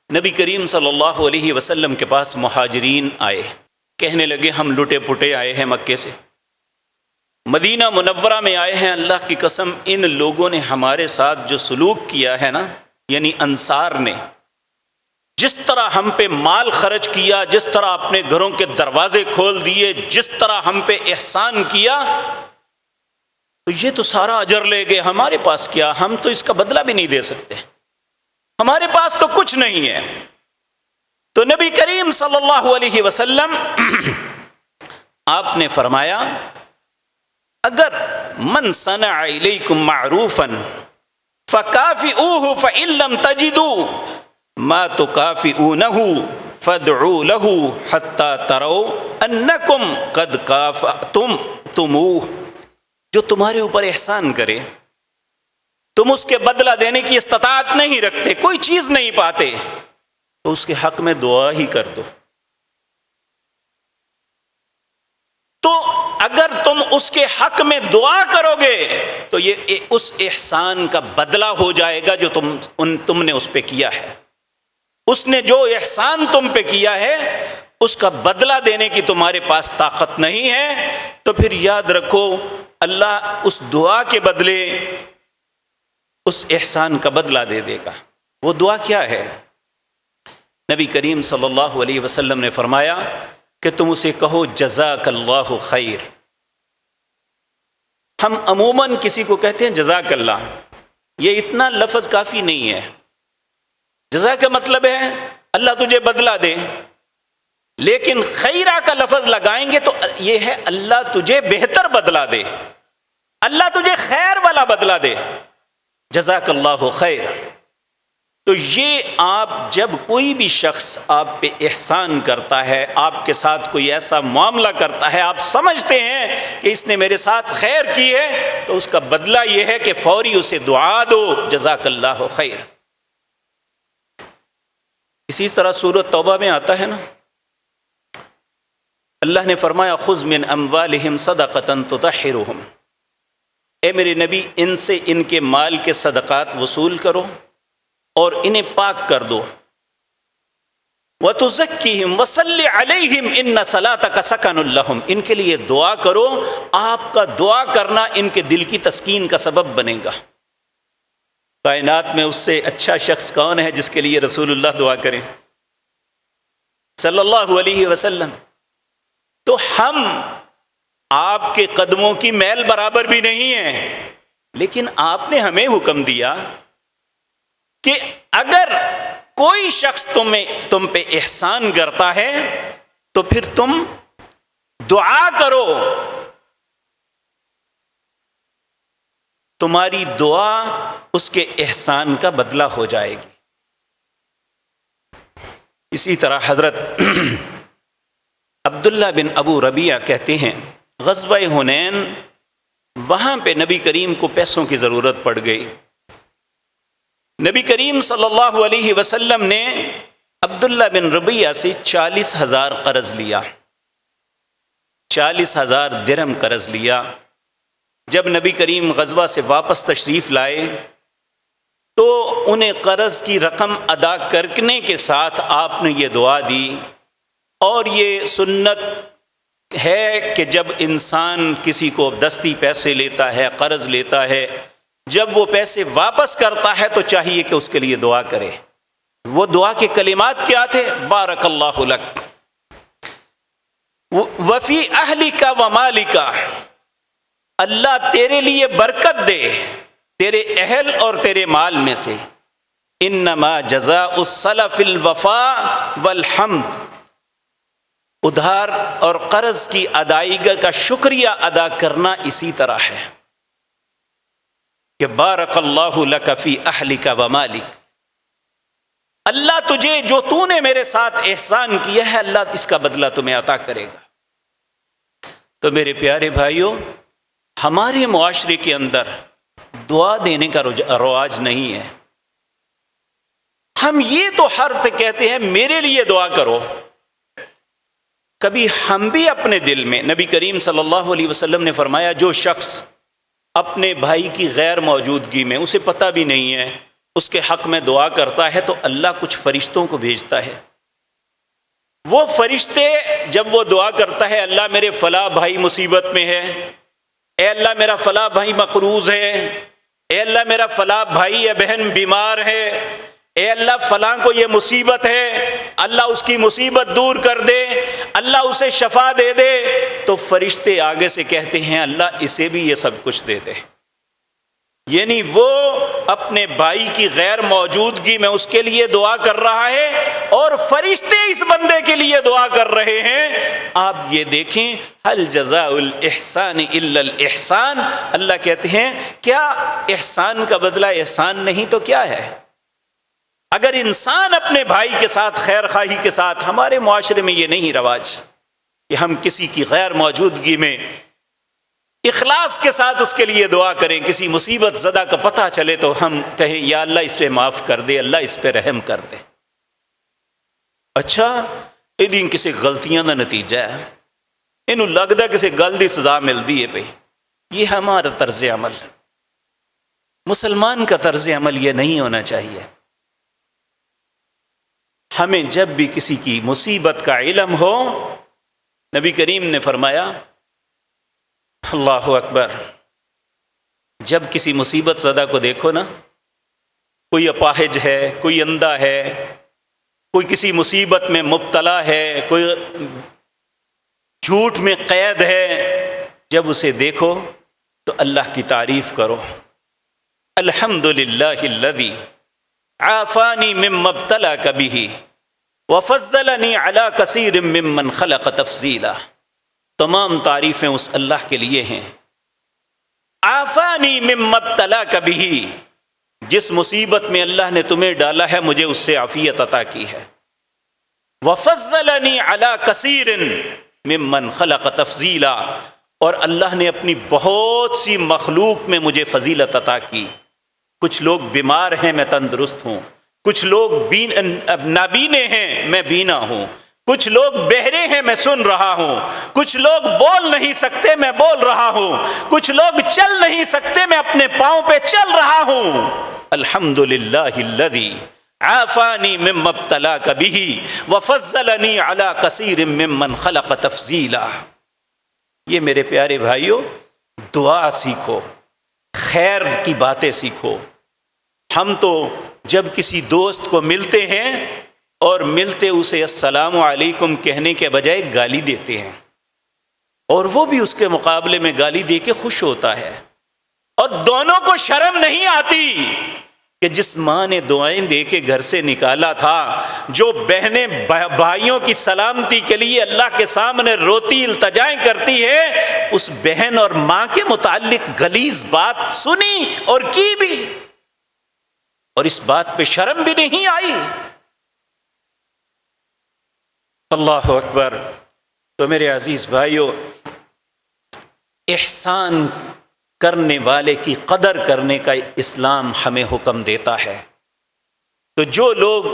نبی کریم صلی اللہ علیہ وسلم کے پاس مہاجرین آئے، کہنے لگے ہم لٹے پٹے آئے ہیں مکے سے، مدینہ منورہ میں آئے ہیں، اللہ کی قسم ان لوگوں نے ہمارے ساتھ جو سلوک کیا ہے نا، یعنی انصار نے جس طرح ہم پہ مال خرچ کیا، جس طرح اپنے گھروں کے دروازے کھول دیے، جس طرح ہم پہ احسان کیا، تو یہ تو سارا اجر لے گئے، ہمارے پاس کیا؟ ہم تو اس کا بدلہ بھی نہیں دے سکتے، ہمارے پاس تو کچھ نہیں ہے۔ تو نبی کریم صلی اللہ علیہ وسلم آپ نے فرمایا اگر من صنع الیکم معروفا فکافئوہ فإن لم تجدوا ما تکافئونہ فادعوا له حتی تروا انکم قد کافأتموہ، جو تمہارے اوپر احسان کرے تم اس کے بدلہ دینے کی استطاعت نہیں رکھتے، کوئی چیز نہیں پاتے، تو اس کے حق میں دعا ہی کر دو۔ تو اگر تم اس کے حق میں دعا کرو گے تو یہ اس احسان کا بدلہ ہو جائے گا جو تم نے اس پہ کیا ہے، اس نے جو احسان تم پہ کیا ہے اس کا بدلہ دینے کی تمہارے پاس طاقت نہیں ہے، تو پھر یاد رکھو اللہ اس دعا کے بدلے اس احسان کا بدلہ دے دے گا۔ وہ دعا کیا ہے؟ نبی کریم صلی اللہ علیہ وسلم نے فرمایا کہ تم اسے کہو جزاک اللہ خیر۔ ہم عموماً کسی کو کہتے ہیں جزاک اللہ، یہ اتنا لفظ کافی نہیں ہے۔ جزا کا مطلب ہے اللہ تجھے بدلہ دے، لیکن خیرہ کا لفظ لگائیں گے تو یہ ہے اللہ تجھے بہتر بدلہ دے، اللہ تجھے خیر والا بدلہ دے، جزاک اللہ خیر۔ تو یہ آپ جب کوئی بھی شخص آپ پہ احسان کرتا ہے، آپ کے ساتھ کوئی ایسا معاملہ کرتا ہے، آپ سمجھتے ہیں کہ اس نے میرے ساتھ خیر کی ہے، تو اس کا بدلہ یہ ہے کہ فوری اسے دعا دو جزاک اللہ خیر۔ اسی طرح سورۃ توبہ میں آتا ہے نا، اللہ نے فرمایا خذ من اموالہم صدقۃ تطہرہم، اے میرے نبی ان سے ان کے مال کے صدقات وصول کرو اور انہیں پاک کر دو، وَتُزَكِّهِمْ وَصَلِّ عَلَيْهِمْ إِنَّ صَلَاتَكَ سَكَنٌ لَهُمْ، ان کے لیے دعا کرو، آپ کا دعا کرنا ان کے دل کی تسکین کا سبب بنے گا۔ کائنات میں اس سے اچھا شخص کون ہے جس کے لیے رسول اللہ دعا کریں صلی اللہ علیہ وسلم؟ تو ہم آپ کے قدموں کی میل برابر بھی نہیں ہیں، لیکن آپ نے ہمیں حکم دیا کہ اگر کوئی شخص تم پہ احسان کرتا ہے تو پھر تم دعا کرو تمہاری دعا اس کے احسان کا بدلہ ہو جائے گی۔ اسی طرح حضرت عبداللہ بن ابو ربیعہ کہتے ہیں غزوہ حنین، وہاں پہ نبی کریم کو پیسوں کی ضرورت پڑ گئی۔ نبی کریم صلی اللہ علیہ وسلم نے عبداللہ بن ربیعہ سے 40,000 قرض لیا، 40,000 درہم قرض لیا۔ جب نبی کریم غزوہ سے واپس تشریف لائے تو انہیں قرض کی رقم ادا کرنے کے ساتھ آپ نے یہ دعا دی، اور یہ سنت ہے کہ جب انسان کسی کو دستی پیسے لیتا ہے، قرض لیتا ہے، جب وہ پیسے واپس کرتا ہے تو چاہیے کہ اس کے لیے دعا کرے۔ وہ دعا کے کلمات کیا تھے؟ بارک اللہ لک وفی اہلک و مالک، اللہ تیرے لیے برکت دے تیرے اہل اور تیرے مال میں سے۔ انما جزاء السلف الوفاء والحمد، ادھار اور قرض کی ادائیگی کا شکریہ ادا کرنا اسی طرح ہے کہ بارک اللہ لک فی اہلک و مالک، اللہ تجھے جو تو نے میرے ساتھ احسان کیا ہے اللہ اس کا بدلہ تمہیں عطا کرے گا۔ تو میرے پیارے بھائیوں، ہمارے معاشرے کے اندر دعا دینے کا رواج نہیں ہے۔ ہم یہ تو ہر سے کہتے ہیں میرے لیے دعا کرو، کبھی ہم بھی اپنے دل میں، نبی کریم صلی اللہ علیہ وسلم نے فرمایا جو شخص اپنے بھائی کی غیر موجودگی میں، اسے پتہ بھی نہیں ہے، اس کے حق میں دعا کرتا ہے تو اللہ کچھ فرشتوں کو بھیجتا ہے۔ وہ فرشتے جب وہ دعا کرتا ہے اللہ میرے فلاں بھائی مصیبت میں ہے، اے اللہ میرا فلاں بھائی مقروض ہے، اے اللہ میرا فلاں بھائی یا بہن بیمار ہے، اے اللہ فلاں کو یہ مصیبت ہے، اللہ اس کی مصیبت دور کر دے، اللہ اسے شفا دے دے، تو فرشتے آگے سے کہتے ہیں اللہ اسے بھی یہ سب کچھ دے دے۔ یعنی وہ اپنے بھائی کی غیر موجودگی میں اس کے لیے دعا کر رہا ہے اور فرشتے اس بندے کے لیے دعا کر رہے ہیں۔ آپ یہ دیکھیں هل جزاء الاحسان الا الاحسان، اللہ کہتے ہیں کیا احسان کا بدلہ احسان نہیں تو کیا ہے؟ اگر انسان اپنے بھائی کے ساتھ خیر خواہی کے ساتھ، ہمارے معاشرے میں یہ نہیں رواج کہ ہم کسی کی غیر موجودگی میں اخلاص کے ساتھ اس کے لیے دعا کریں، کسی مصیبت زدہ کا پتہ چلے تو ہم کہیں یا اللہ اس پہ معاف کر دے، اللہ اس پہ رحم کر دے۔ اچھا یہ کسی غلطیاں کا نتیجہ ہے، انہوں لگتا کسی گل دی سزا ملتی ہے پہ، یہ ہمارا طرز عمل، مسلمان کا طرز عمل یہ نہیں ہونا چاہیے۔ ہمیں جب بھی کسی کی مصیبت کا علم ہو، نبی کریم نے فرمایا اللہ اکبر، جب کسی مصیبت زدہ کو دیکھو نا، کوئی اپاہج ہے، کوئی اندھا ہے، کوئی کسی مصیبت میں مبتلا ہے، کوئی جھوٹ میں قید ہے، جب اسے دیکھو تو اللہ کی تعریف کرو، الحمدللہ الذی عافانی مما ابتلاک بہ وفضلنی علی کثیر ممن خلق تفضیلا۔ تمام تعریفیں اس اللہ کے لیے ہیں، عافانی مما ابتلاک بہ، جس مصیبت میں اللہ نے تمہیں ڈالا ہے مجھے اس سے عافیت عطا کی ہے، وفضلنی علی کثیر ممن خلق تفضیلا، اور اللہ نے اپنی بہت سی مخلوق میں مجھے فضیلت عطا کی۔ کچھ لوگ بیمار ہیں میں تندرست ہوں، کچھ لوگ نابینے ہیں میں بینا ہوں، کچھ لوگ بہرے ہیں میں سن رہا ہوں، کچھ لوگ بول نہیں سکتے میں بول رہا ہوں، کچھ لوگ چل نہیں سکتے میں اپنے پاؤں پہ چل رہا ہوں۔ الحمدللہ الذی عافانی مما ابتلاک بہ وفضلنی علی کثیر ممن خلق تفضیلا۔ یہ میرے پیارے بھائیوں، دعا سیکھو، خیر کی باتیں سیکھو۔ ہم تو جب کسی دوست کو ملتے ہیں اور ملتے اسے السلام علیکم کہنے کے بجائے گالی دیتے ہیں، اور وہ بھی اس کے مقابلے میں گالی دے کے خوش ہوتا ہے، اور دونوں کو شرم نہیں آتی کہ جس ماں نے دعائیں دے کے گھر سے نکالا تھا، جو بہنیں بھائیوں کی سلامتی کے لیے اللہ کے سامنے روتی التجائیں کرتی ہے، اس بہن اور ماں کے متعلق غلیظ بات سنی اور کی بھی، اور اس بات پہ شرم بھی نہیں آئی۔ اللہ اکبر۔ تو میرے عزیز بھائیوں، احسان کرنے والے کی قدر کرنے کا اسلام ہمیں حکم دیتا ہے۔ تو جو لوگ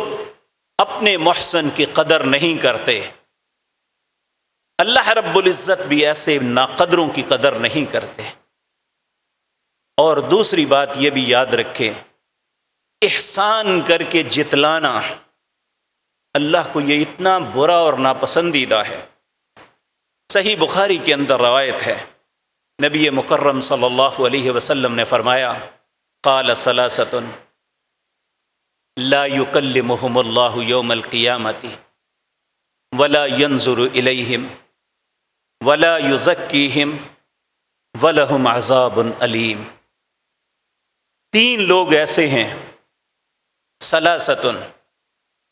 اپنے محسن کی قدر نہیں کرتے، اللہ رب العزت بھی ایسے ناقدروں کی قدر نہیں کرتے۔ اور دوسری بات یہ بھی یاد رکھیں، احسان کر کے جتلانا اللہ کو یہ اتنا برا اور ناپسندیدہ ہے۔ صحیح بخاری کے اندر روایت ہے، نبی مکرم صلی اللہ علیہ وسلم نے فرمایا، قال ثلاثۃ لا یکلمہم اللہ یوم القیامۃ ولا ینظر الیہم ولا یزکیہم ولہم عذاب علیم۔ تین لوگ ایسے ہیں، ثلاثۃ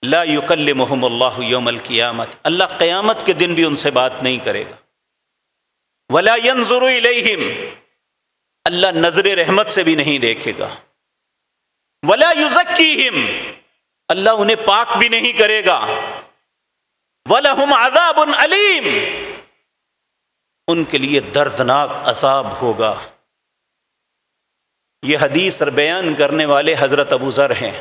لا یکلمہم اللہ یوم القیامۃ، اللہ قیامت کے دن بھی ان سے بات نہیں کرے گا، ولا ینظر الیہم، اللہ نظر رحمت سے بھی نہیں دیکھے گا، ولا یزکیہم، اللہ انہیں پاک بھی نہیں کرے گا، ولہم عذاب علیم، ان کے لیے دردناک عذاب ہوگا۔ یہ حدیث بیان کرنے والے حضرت ابو ذر ہیں۔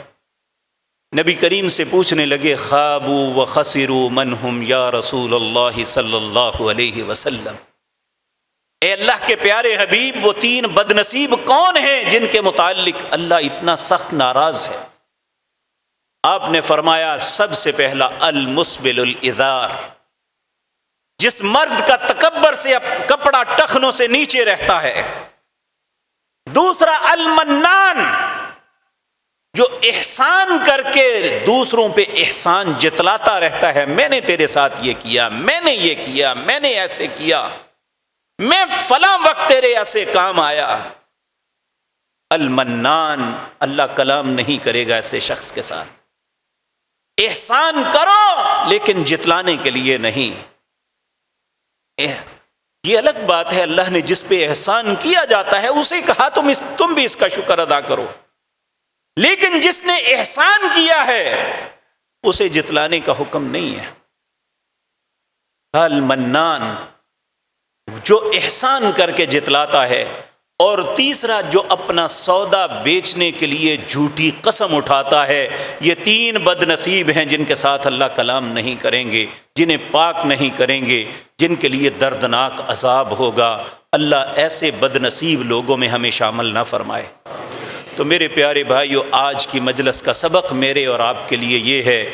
نبی کریم سے پوچھنے لگے، خابوا وخسروا من ہم یا رسول اللہ صلی اللہ علیہ وسلم، اے اللہ کے پیارے حبیب، وہ تین بد نصیب کون ہیں جن کے متعلق اللہ اتنا سخت ناراض ہے؟ آپ نے فرمایا، سب سے پہلا المسبل الازار، جس مرد کا تکبر سے کپڑا ٹخنوں سے نیچے رہتا ہے۔ دوسرا المنان، جو احسان کر کے دوسروں پہ احسان جتلاتا رہتا ہے، میں نے تیرے ساتھ یہ کیا، میں نے یہ کیا، میں نے ایسے کیا، میں فلاں وقت تیرے ایسے کام آیا۔ المنان، اللہ کلام نہیں کرے گا ایسے شخص کے ساتھ۔ احسان کرو لیکن جتلانے کے لیے نہیں۔ یہ الگ بات ہے، اللہ نے جس پہ احسان کیا جاتا ہے اسے کہا تم بھی اس کا شکر ادا کرو، لیکن جس نے احسان کیا ہے اسے جتلانے کا حکم نہیں ہے۔ المنان، جو احسان کر کے جتلاتا ہے، اور تیسرا جو اپنا سودا بیچنے کے لیے جھوٹی قسم اٹھاتا ہے۔ یہ تین بد نصیب ہیں جن کے ساتھ اللہ کلام نہیں کریں گے، جنہیں پاک نہیں کریں گے، جن کے لیے دردناک عذاب ہوگا۔ اللہ ایسے بد نصیب لوگوں میں ہمیں شامل نہ فرمائے۔ تو میرے پیارے بھائیو، آج کی مجلس کا سبق میرے اور آپ کے لیے یہ ہے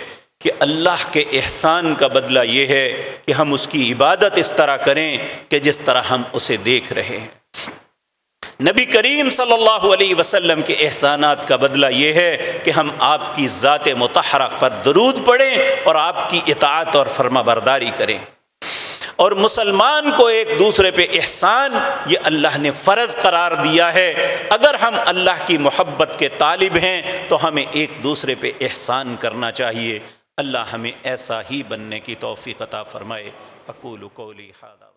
کہ اللہ کے احسان کا بدلہ یہ ہے کہ ہم اس کی عبادت اس طرح کریں کہ جس طرح ہم اسے دیکھ رہے ہیں۔ نبی کریم صلی اللہ علیہ وسلم کے احسانات کا بدلہ یہ ہے کہ ہم آپ کی ذات مطہرہ پر درود پڑھیں اور آپ کی اطاعت اور فرما برداری کریں۔ اور مسلمان کو ایک دوسرے پہ احسان یہ اللہ نے فرض قرار دیا ہے۔ اگر ہم اللہ کی محبت کے طالب ہیں تو ہمیں ایک دوسرے پہ احسان کرنا چاہیے۔ اللہ ہمیں ایسا ہی بننے کی توفیق عطا فرمائے۔ اقول قولی ھذا